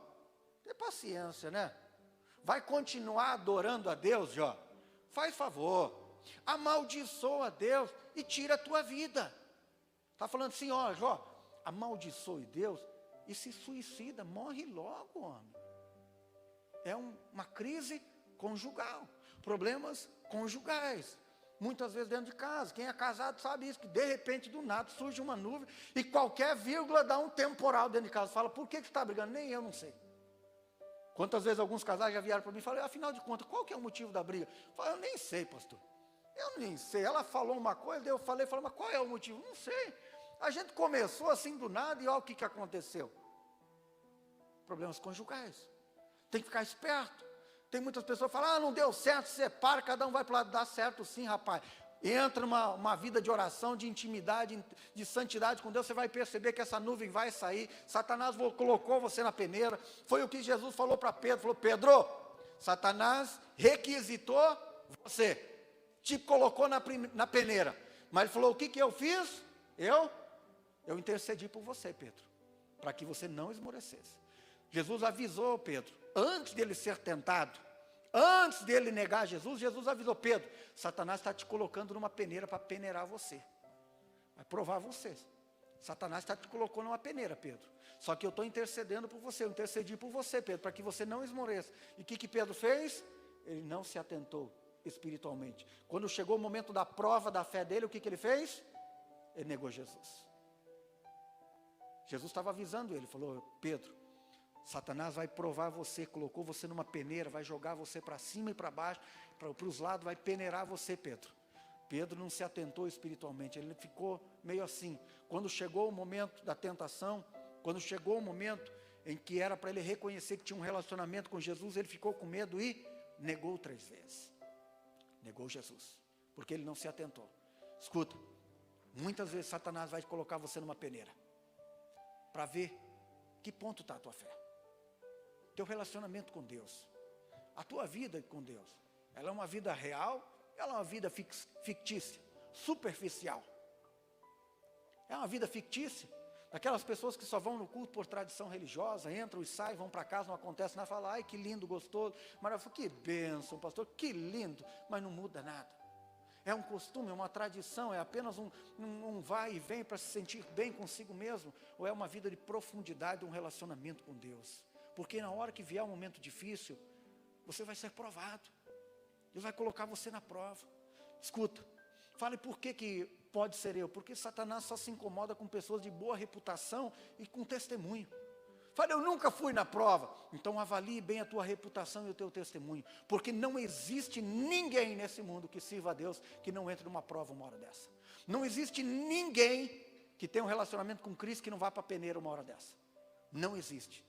S1: tenha paciência, né? Vai continuar adorando a Deus, Jó? Faz favor, amaldiçoa a Deus e tira a tua vida. Está falando assim: ó Jó, amaldiçoe Deus e se suicida, morre logo, homem. É uma crise conjugal, problemas conjugais, muitas vezes dentro de casa. Quem é casado sabe isso, que de repente do nada surge uma nuvem e qualquer vírgula dá um temporal dentro de casa. Fala: por que você está brigando? Nem eu não sei. Quantas vezes alguns casais já vieram para mim e falaram: afinal de contas, qual que é o motivo da briga? Eu falei: eu nem sei, pastor, eu nem sei. Ela falou uma coisa, eu falei, mas qual é o motivo? Não sei. A gente começou assim do nada e olha o que aconteceu. Problemas conjugais. Tem que ficar esperto. Tem muitas pessoas que falam: não deu certo, separa, cada um vai para o lado. Dá certo sim, rapaz. Entra uma vida de oração, de intimidade, de santidade com Deus, você vai perceber que essa nuvem vai sair. Satanás colocou você na peneira. Foi o que Jesus falou para Pedro. Falou: Pedro, Satanás requisitou você, te colocou na peneira. Mas ele falou: o que eu fiz? Eu intercedi por você, Pedro, para que você não esmorecesse. Jesus avisou Pedro, antes dele ser tentado, antes dele negar Jesus, Jesus avisou: Pedro, Satanás está te colocando numa peneira para peneirar você, vai provar você. Satanás te colocou numa peneira, Pedro, só que eu estou intercedendo por você, eu intercedi por você, Pedro, para que você não esmoreça. E o que Pedro fez? Ele não se atentou espiritualmente. Quando chegou o momento da prova da fé dele, o que ele fez? Ele negou Jesus. Jesus estava avisando ele, falou: Pedro, Satanás vai provar você, colocou você numa peneira, vai jogar você para cima e para baixo, para os lados, vai peneirar você, Pedro. Pedro não se atentou espiritualmente, ele ficou meio assim. Quando chegou o momento da tentação, quando chegou o momento em que era para ele reconhecer que tinha um relacionamento com Jesus, ele ficou com medo e negou 3 vezes. Negou Jesus, porque ele não se atentou. Escuta, muitas vezes Satanás vai colocar você numa peneira, para ver que ponto está a tua fé, teu relacionamento com Deus, a tua vida com Deus. Ela é uma vida real, ela é uma vida fictícia, superficial. É uma vida fictícia, daquelas pessoas que só vão no culto por tradição religiosa, entram e saem, vão para casa, não acontece nada, falam: ai, que lindo, gostoso, maravilhoso, que bênção, pastor, que lindo, mas não muda nada. É um costume, é uma tradição, é apenas um vai e vem para se sentir bem consigo mesmo, ou é uma vida de profundidade, um relacionamento com Deus? Porque na hora que vier um momento difícil, você vai ser provado. Deus vai colocar você na prova. Escuta, fale: por que pode ser eu? Porque Satanás só se incomoda com pessoas de boa reputação e com testemunho. Fale: eu nunca fui na prova. Então avalie bem a tua reputação e o teu testemunho, porque não existe ninguém nesse mundo que sirva a Deus que não entre numa prova uma hora dessa. Não existe ninguém que tenha um relacionamento com Cristo que não vá para a peneira uma hora dessa. Não existe.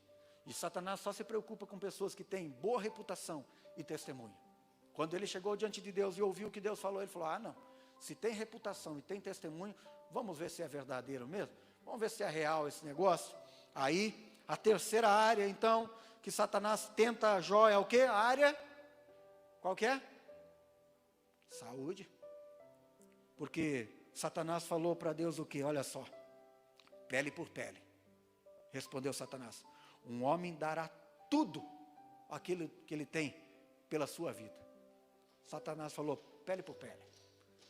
S1: E Satanás só se preocupa com pessoas que têm boa reputação e testemunho. Quando ele chegou diante de Deus e ouviu o que Deus falou, ele falou: ah, não, se tem reputação e tem testemunho, vamos ver se é verdadeiro mesmo, vamos ver se é real esse negócio. Aí, a terceira área, então, que Satanás tenta Jó é o quê? A área, qual que é? Saúde. Porque Satanás falou para Deus o quê? Olha só, pele por pele. Respondeu Satanás: um homem dará tudo aquilo que ele tem pela sua vida. Satanás falou: pele por pele.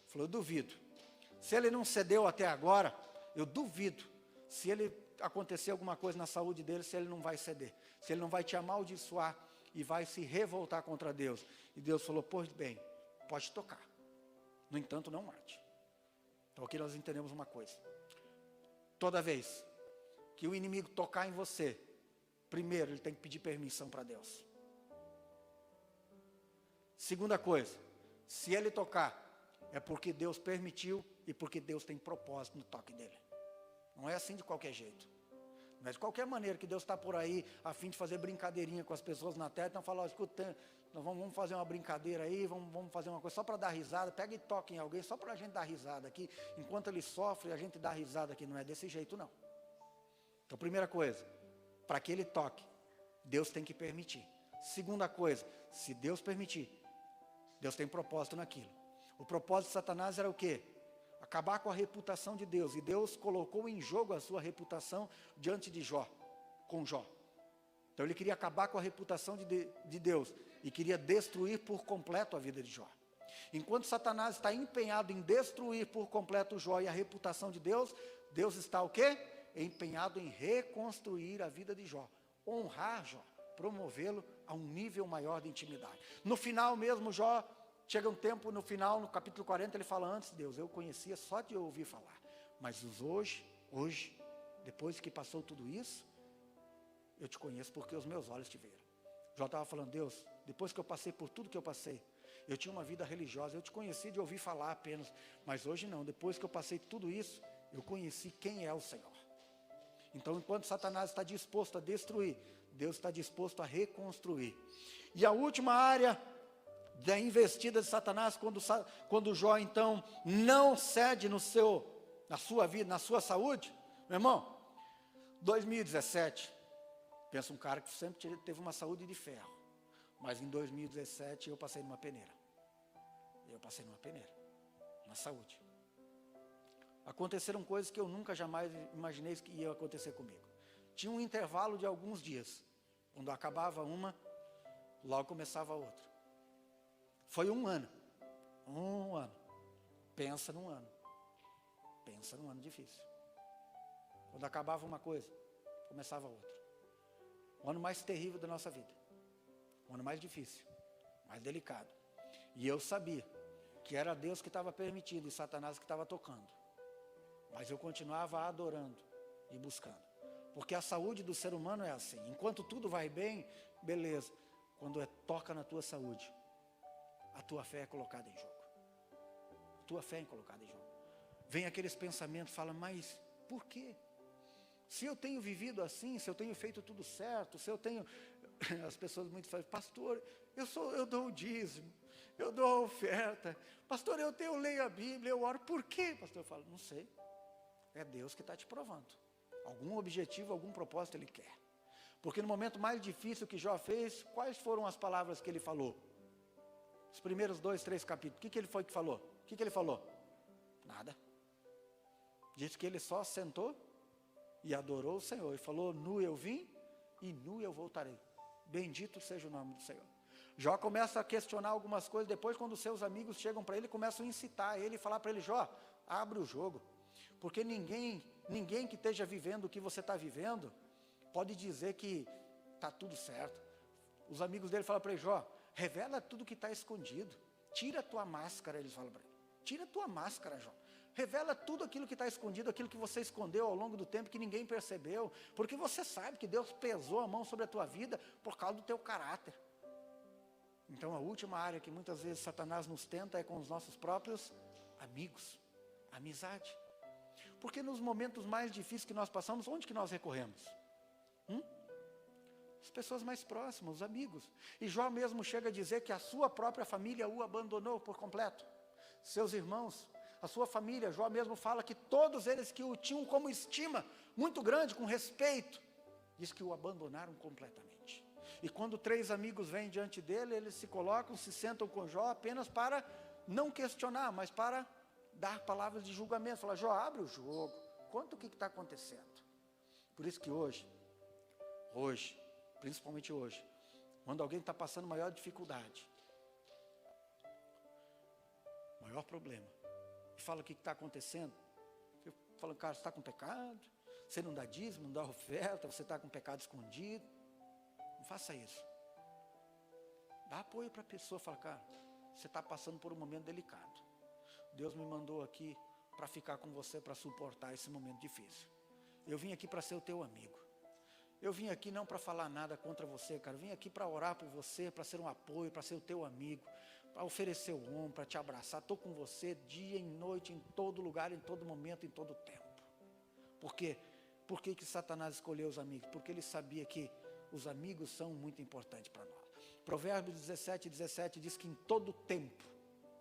S1: Falou: eu duvido. Se ele não cedeu até agora, eu duvido. Se ele acontecer alguma coisa na saúde dele se ele não vai ceder, se ele não vai te amaldiçoar e vai se revoltar contra Deus. E Deus falou, pois bem, pode tocar, no entanto não mate. Então aqui nós entendemos uma coisa: toda vez que o inimigo tocar em você, primeiro ele tem que pedir permissão para Deus. Segunda coisa, se ele tocar, é porque Deus permitiu e porque Deus tem propósito no toque dele. Não é assim de qualquer jeito. Não é de qualquer maneira que Deus está por aí a fim de fazer brincadeirinha com as pessoas na terra. Então fala, escuta, nós vamos fazer uma brincadeira aí, vamos fazer uma coisa só para dar risada. Pega e toca em alguém só para a gente dar risada aqui. Enquanto ele sofre, a gente dá risada aqui. Não é desse jeito não. Então primeira coisa, para que ele toque, Deus tem que permitir. Segunda coisa, se Deus permitir, Deus tem propósito naquilo. O propósito de Satanás era o quê? Acabar com a reputação de Deus. E Deus colocou em jogo a sua reputação diante de Jó, com Jó. Então ele queria acabar com a reputação de Deus e queria destruir por completo a vida de Jó. Enquanto Satanás está empenhado em destruir por completo Jó e a reputação de Deus, Deus está o quê? Empenhado em reconstruir a vida de Jó, honrar Jó, promovê-lo a um nível maior de intimidade. No final mesmo, Jó, chega um tempo no final, no capítulo 40, ele fala, antes Deus, eu conhecia só de ouvir falar, mas hoje, depois que passou tudo isso, eu te conheço porque os meus olhos te viram. Jó estava falando, Deus, depois que eu passei por tudo que eu passei, eu tinha uma vida religiosa, eu te conheci de ouvir falar apenas, mas hoje não, depois que eu passei tudo isso, eu conheci quem é o Senhor. Então, enquanto Satanás está disposto a destruir, Deus está disposto a reconstruir. E a última área da investida de Satanás, quando Jó, então, não cede na sua vida, na sua saúde, meu irmão, 2017, pensa um cara que sempre teve uma saúde de ferro, mas em 2017 eu passei numa peneira. Na saúde. Aconteceram coisas que eu nunca jamais imaginei que ia acontecer comigo. Tinha um intervalo de alguns dias. Quando acabava uma, logo começava a outra. Foi um ano. Pensa num ano difícil. Quando acabava uma coisa, começava outra. O ano mais terrível da nossa vida. O ano mais difícil, mais delicado. E eu sabia que era Deus que estava permitindo e Satanás que estava tocando. Mas eu continuava adorando e buscando. Porque a saúde do ser humano é assim. Enquanto tudo vai bem, beleza. Quando toca na tua saúde, a tua fé é colocada em jogo. Vem aqueles pensamentos, fala, mas por quê? Se eu tenho vivido assim, se eu tenho feito tudo certo, se eu tenho... As pessoas muito falam, pastor, eu dou o dízimo, eu dou a oferta. Pastor, eu leio a Bíblia, eu oro. Por quê? Pastor, eu falo, não sei. É Deus que está te provando. Algum objetivo, algum propósito Ele quer. Porque no momento mais difícil que Jó fez, quais foram as palavras que ele falou? Os primeiros 2, 3 capítulos. O que ele foi que falou? O que ele falou? Nada. Diz que ele só sentou e adorou o Senhor. E falou, nu eu vim e nu eu voltarei. Bendito seja o nome do Senhor. Jó começa a questionar algumas coisas. Depois, quando seus amigos chegam para ele, começam a incitar ele e falar para ele, Jó, abre o jogo. Porque ninguém que esteja vivendo o que você está vivendo, pode dizer que está tudo certo. Os amigos dele falam para ele, Jó, revela tudo que está escondido. Tira a tua máscara, eles falam para ele. Tira a tua máscara, Jó. Revela tudo aquilo que está escondido, aquilo que você escondeu ao longo do tempo, que ninguém percebeu. Porque você sabe que Deus pesou a mão sobre a tua vida por causa do teu caráter. Então a última área que muitas vezes Satanás nos tenta é com os nossos próprios amigos. Amizade. Porque nos momentos mais difíceis que nós passamos, onde que nós recorremos? As pessoas mais próximas, os amigos. E Jó mesmo chega a dizer que a sua própria família o abandonou por completo. Seus irmãos, a sua família, Jó mesmo fala que todos eles que o tinham como estima, muito grande, com respeito, diz que o abandonaram completamente. E quando 3 amigos vêm diante dele, eles se colocam, se sentam com Jó apenas para não questionar, mas para dar palavras de julgamento. Falar, Jó, abre o jogo, conta o que está acontecendo. Por isso que hoje, principalmente hoje, quando alguém está passando maior dificuldade, maior problema, e fala o que está acontecendo, eu falo, cara, você está com pecado? você não dá dízimo, não dá oferta, você está com pecado escondido. Não faça isso. Dá apoio para a pessoa, fala, cara, você está passando por um momento delicado. Deus me mandou aqui para ficar com você, para suportar esse momento difícil. Eu vim aqui para ser o teu amigo. Eu vim aqui não para falar nada contra você, cara. Eu vim aqui para orar por você, para ser um apoio, para ser o teu amigo, para oferecer o ombro, para te abraçar. Estou com você dia e noite, em todo lugar, em todo momento, em todo tempo. Por quê? Por que Satanás escolheu os amigos? Porque ele sabia que os amigos são muito importantes para nós. Provérbios 17 diz que em todo tempo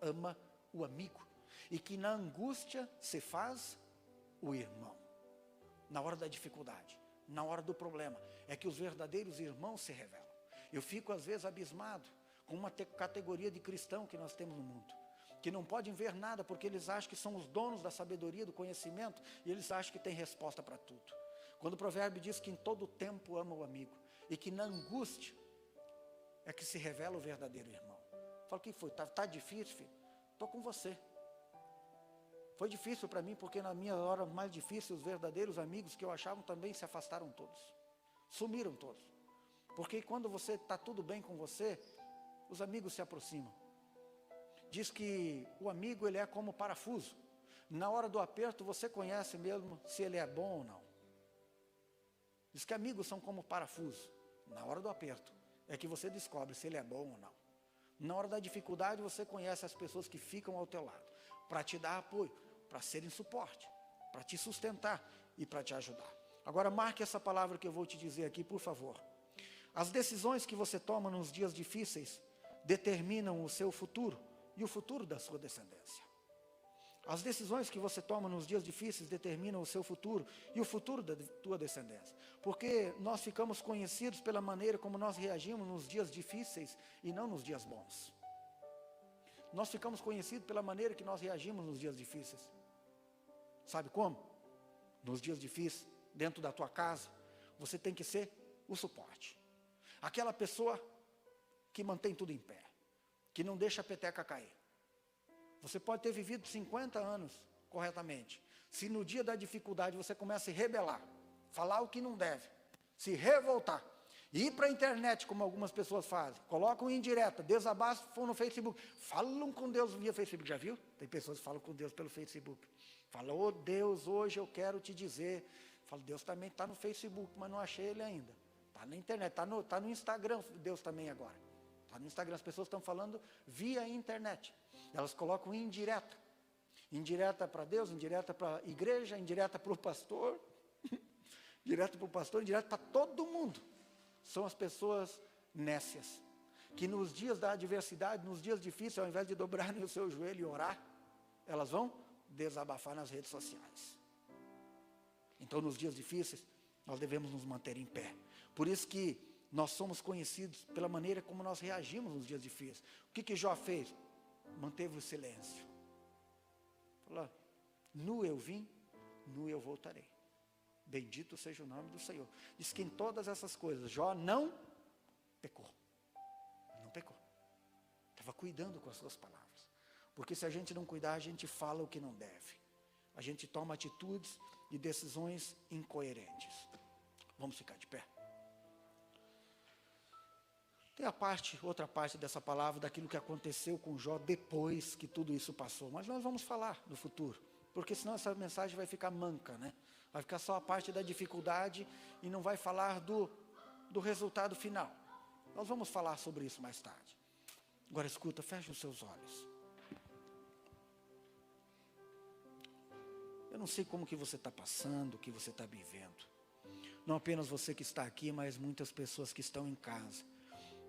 S1: ama o amigo. E que na angústia se faz o irmão. Na hora da dificuldade, na hora do problema, é que os verdadeiros irmãos se revelam. Eu fico às vezes abismado com uma categoria de cristão que nós temos no mundo, que não podem ver nada porque eles acham que são os donos da sabedoria, do conhecimento, e eles acham que tem resposta para tudo. Quando o provérbio diz que em todo tempo ama o amigo, e que na angústia é que se revela o verdadeiro irmão. Fala, o que foi? Tá difícil, filho? Estou com você. Foi difícil para mim, porque na minha hora mais difícil, os verdadeiros amigos que eu achava também se afastaram todos. Sumiram todos. Porque quando você está tudo bem com você, os amigos se aproximam. Diz que o amigo, ele é como parafuso. Na hora do aperto, você conhece mesmo se ele é bom ou não. Diz que amigos são como parafuso. Na hora do aperto, é que você descobre se ele é bom ou não. Na hora da dificuldade, você conhece as pessoas que ficam ao teu lado, para te dar apoio, para serem suporte, para te sustentar e para te ajudar. Agora marque essa palavra que eu vou te dizer aqui, por favor. As decisões que você toma nos dias difíceis determinam o seu futuro e o futuro da sua descendência. As decisões que você toma nos dias difíceis determinam o seu futuro e o futuro da tua descendência. Porque nós ficamos conhecidos pela maneira como nós reagimos nos dias difíceis e não nos dias bons. Nós ficamos conhecidos pela maneira que nós reagimos nos dias difíceis. Sabe como? Nos dias difíceis, dentro da tua casa, você tem que ser o suporte. Aquela pessoa que mantém tudo em pé, que não deixa a peteca cair. Você pode ter vivido 50 anos corretamente. Se no dia da dificuldade você começa a se rebelar, falar o que não deve, se revoltar, ir para a internet, como algumas pessoas fazem, colocam em indireta, desabafam no Facebook, falam com Deus via Facebook, já viu? Tem pessoas que falam com Deus pelo Facebook. Falam, ô Deus, hoje eu quero te dizer. Falo, Deus também está no Facebook, mas não achei ele ainda. Está na internet, está no Instagram, Deus também agora. Está no Instagram, as pessoas estão falando via internet. Elas colocam indireta. Indireta para Deus, indireta para a igreja, indireta para o pastor, indireta para o pastor, indireta para todo mundo. São as pessoas nécias, que nos dias da adversidade, nos dias difíceis, ao invés de dobrarem o seu joelho e orar, elas vão desabafar nas redes sociais. Então, nos dias difíceis, nós devemos nos manter em pé. Por isso que nós somos conhecidos pela maneira como nós reagimos nos dias difíceis. O que Jó fez? Manteve o silêncio. Falou, nu eu vim, nu eu voltarei. Bendito seja o nome do Senhor. Diz que em todas essas coisas, Jó não pecou. Não pecou. Estava cuidando com as suas palavras. Porque se a gente não cuidar, a gente fala o que não deve. A gente toma atitudes e decisões incoerentes. Vamos ficar de pé. Tem outra parte dessa palavra, daquilo que aconteceu com Jó depois que tudo isso passou. Mas nós vamos falar no futuro, porque senão essa mensagem vai ficar manca, né? Vai ficar só a parte da dificuldade e não vai falar do resultado final. Nós vamos falar sobre isso mais tarde. Agora escuta, fecha os seus olhos. Eu não sei como que você está passando, o que você está vivendo. Não apenas você que está aqui, mas muitas pessoas que estão em casa.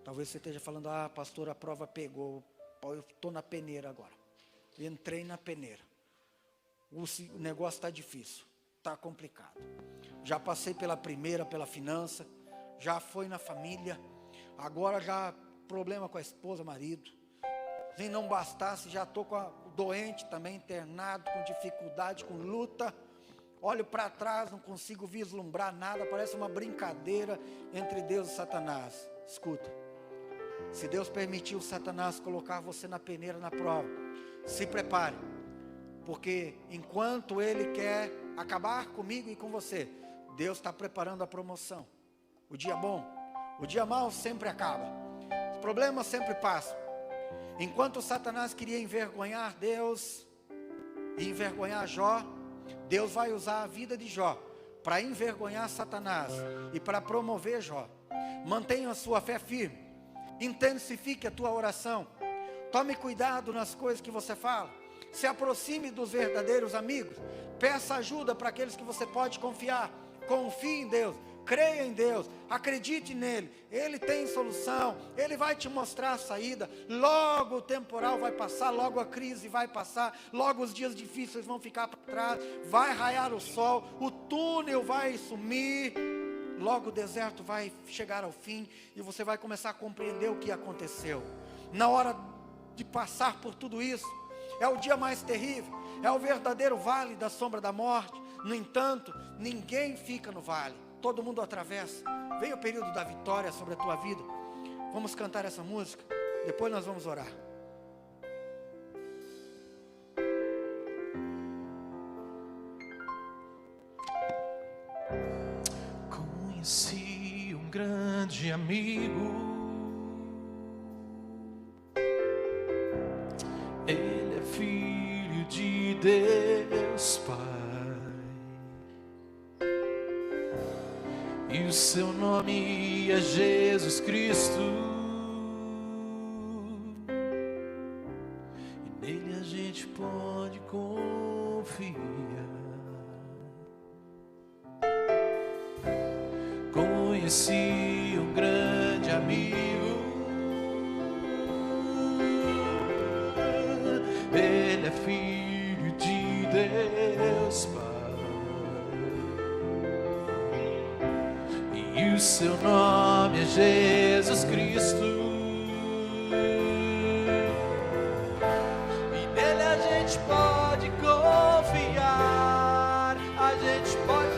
S1: Talvez você esteja falando, pastor, a prova pegou, eu estou na peneira agora. Entrei na peneira. O negócio está difícil, está complicado. Já passei pela primeira, pela finança, já foi na família, agora já problema com a esposa, marido. Se não bastasse, já estou doente também, internado, com dificuldade, com luta. Olho para trás, não consigo vislumbrar nada, parece uma brincadeira entre Deus e Satanás. Escuta. Se Deus permitiu Satanás colocar você na peneira, na prova, se prepare, porque enquanto ele quer acabar comigo e com você, Deus está preparando a promoção. O dia bom, o dia mau sempre acaba. Os problemas sempre passam. Enquanto Satanás queria envergonhar Deus e envergonhar Jó, Deus vai usar a vida de Jó para envergonhar Satanás e para promover Jó. Mantenha a sua fé firme. Intensifique a tua oração. Tome cuidado nas coisas que você fala. Se aproxime dos verdadeiros amigos. Peça ajuda para aqueles que você pode confiar. Confie em Deus. Creia em Deus. Acredite nele. Ele tem solução. Ele vai te mostrar a saída. Logo o temporal vai passar. Logo a crise vai passar. Logo os dias difíceis vão ficar para trás. Vai raiar o sol. O túnel vai sumir. Logo o deserto vai chegar ao fim. E você vai começar a compreender o que aconteceu. Na hora de passar por tudo isso, é o dia mais terrível, é o verdadeiro vale da sombra da morte. No entanto, ninguém fica no vale, todo mundo atravessa. Vem o período da vitória sobre a tua vida. Vamos cantar essa música, depois nós vamos orar.
S2: Conheci um grande amigo, ele é filho de Deus Pai, e o seu nome é Jesus Cristo, e nele a gente pode confiar. Conheci um grande amigo, ele é filho de Deus Pai, e o seu nome é Jesus Cristo, e nele a gente pode confiar, a gente pode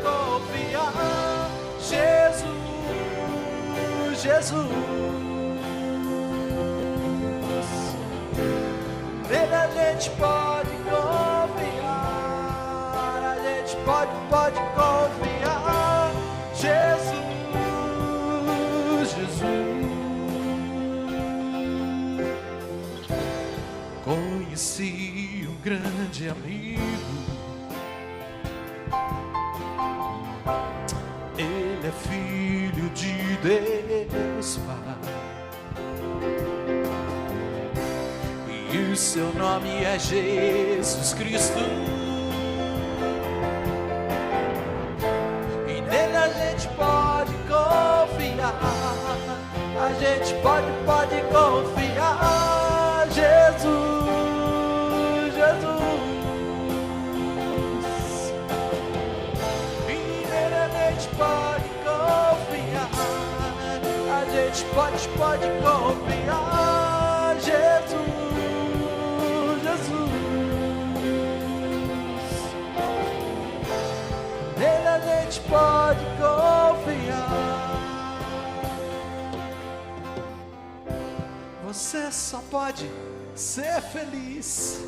S2: confiar. Jesus, nele a gente pode confiar, a gente pode confiar. Jesus, conheci um grande amigo, ele é filho de Deus Pai, e o seu nome é Jesus Cristo, e nele a gente pode confiar, a gente pode confiar. Jesus, e nele a gente pode confiar, a gente pode confiar. Jesus, nele a gente pode confiar. Você só pode ser feliz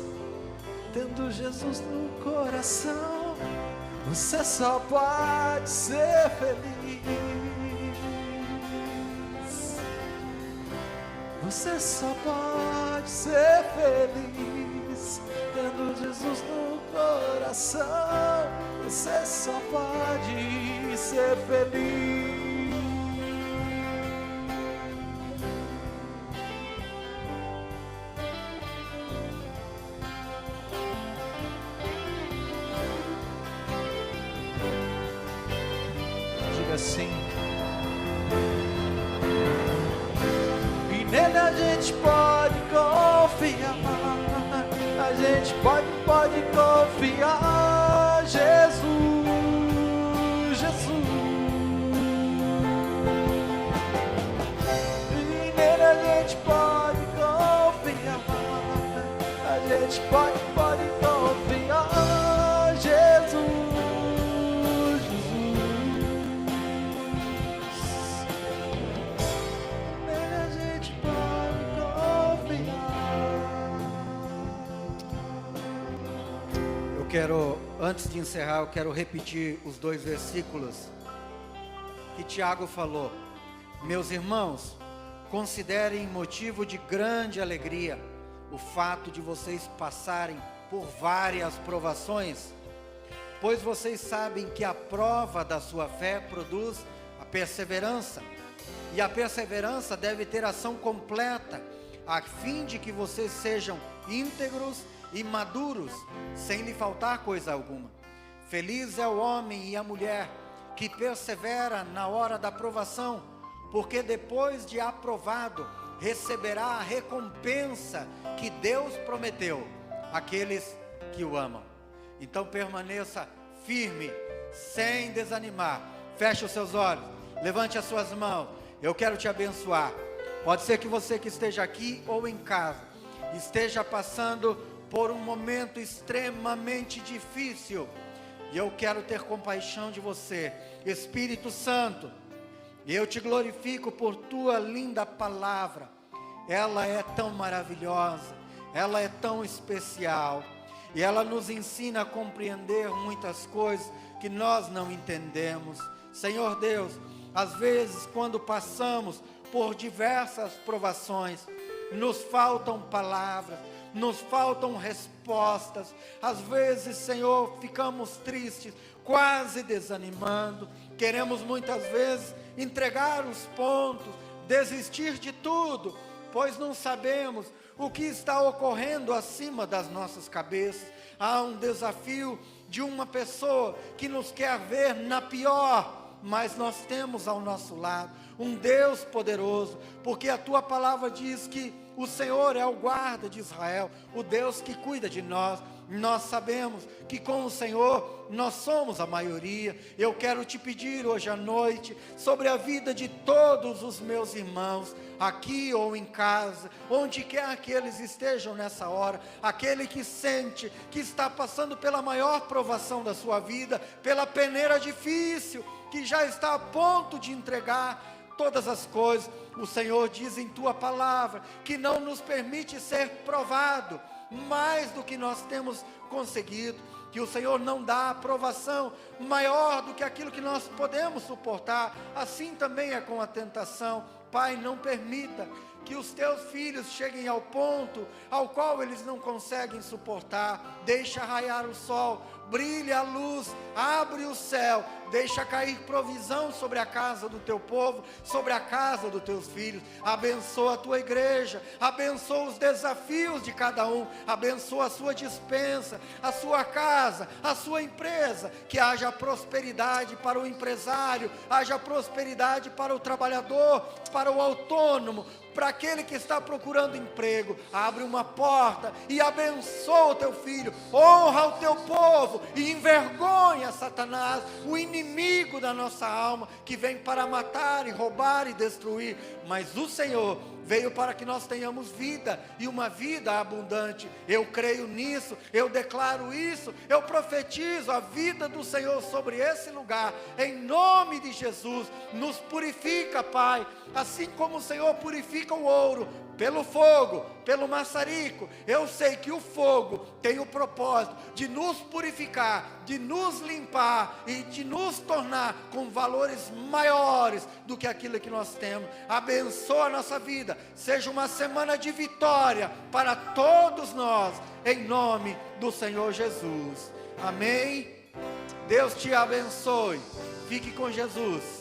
S2: tendo Jesus no coração. Você só pode ser feliz. Você só pode ser feliz tendo Jesus no coração. Você só pode ser feliz. Diga assim. E nele a gente pode confiar, a gente pode confiar. Jesus, e nele a gente pode confiar, a gente pode confiar. Jesus, nele a gente pode confiar.
S1: Eu Antes de encerrar, eu quero repetir os 2 versículos que Tiago falou. Meus irmãos, considerem motivo de grande alegria o fato de vocês passarem por várias provações, pois vocês sabem que a prova da sua fé produz a perseverança, e a perseverança deve ter ação completa, a fim de que vocês sejam íntegros e maduros, sem lhe faltar coisa alguma. Feliz é o homem e a mulher que persevera na hora da provação, porque depois de aprovado, receberá a recompensa que Deus prometeu àqueles que o amam. Então permaneça firme, sem desanimar. Feche os seus olhos, levante as suas mãos. Eu quero te abençoar. Pode ser que você que esteja aqui ou em casa, esteja passando por um momento extremamente difícil, e eu quero ter compaixão de você. Espírito Santo, eu te glorifico por tua linda palavra. Ela é tão maravilhosa, ela é tão especial, e ela nos ensina a compreender muitas coisas que nós não entendemos. Senhor Deus, às vezes quando passamos por diversas provações, nos faltam palavras, nos faltam respostas. Às vezes, Senhor, ficamos tristes, quase desanimando. Queremos muitas vezes entregar os pontos, desistir de tudo, pois não sabemos o que está ocorrendo acima das nossas cabeças. Há um desafio de uma pessoa que nos quer ver na pior, mas nós temos ao nosso lado um Deus poderoso, porque a tua palavra diz que o Senhor é o guarda de Israel, o Deus que cuida de nós. Nós sabemos que com o Senhor nós somos a maioria. Eu quero te pedir hoje à noite sobre a vida de todos os meus irmãos, aqui ou em casa, onde quer que eles estejam nessa hora, aquele que sente que está passando pela maior provação da sua vida, pela peneira difícil, que já está a ponto de entregar todas as coisas. O Senhor diz em tua palavra que não nos permite ser provado mais do que nós temos conseguido, que o Senhor não dá aprovação maior do que aquilo que nós podemos suportar. Assim também é com a tentação. Pai, não permita que os teus filhos cheguem ao ponto ao qual eles não conseguem suportar. Deixa raiar o sol, brilha a luz, abre o céu, deixa cair provisão sobre a casa do teu povo, sobre a casa dos teus filhos. Abençoa a tua igreja, abençoa os desafios de cada um, abençoa a sua despensa, a sua casa, a sua empresa, que haja prosperidade para o empresário, haja prosperidade para o trabalhador, para o autônomo, para aquele que está procurando emprego. Abre uma porta e abençoa o teu filho, honra o teu povo e envergonha Satanás, o inimigo da nossa alma, que vem para matar e roubar e destruir. Mas o Senhor veio para que nós tenhamos vida, e uma vida abundante. Eu creio nisso, eu declaro isso, eu profetizo a vida do Senhor sobre esse lugar, em nome de Jesus. Nos purifica, Pai, assim como o Senhor purifica o ouro pelo fogo, pelo maçarico. Eu sei que o fogo tem o propósito de nos purificar, de nos limpar e de nos tornar com valores maiores do que aquilo que nós temos. Abençoa a nossa vida, seja uma semana de vitória para todos nós, em nome do Senhor Jesus. Amém. Deus te abençoe. Fique com Jesus.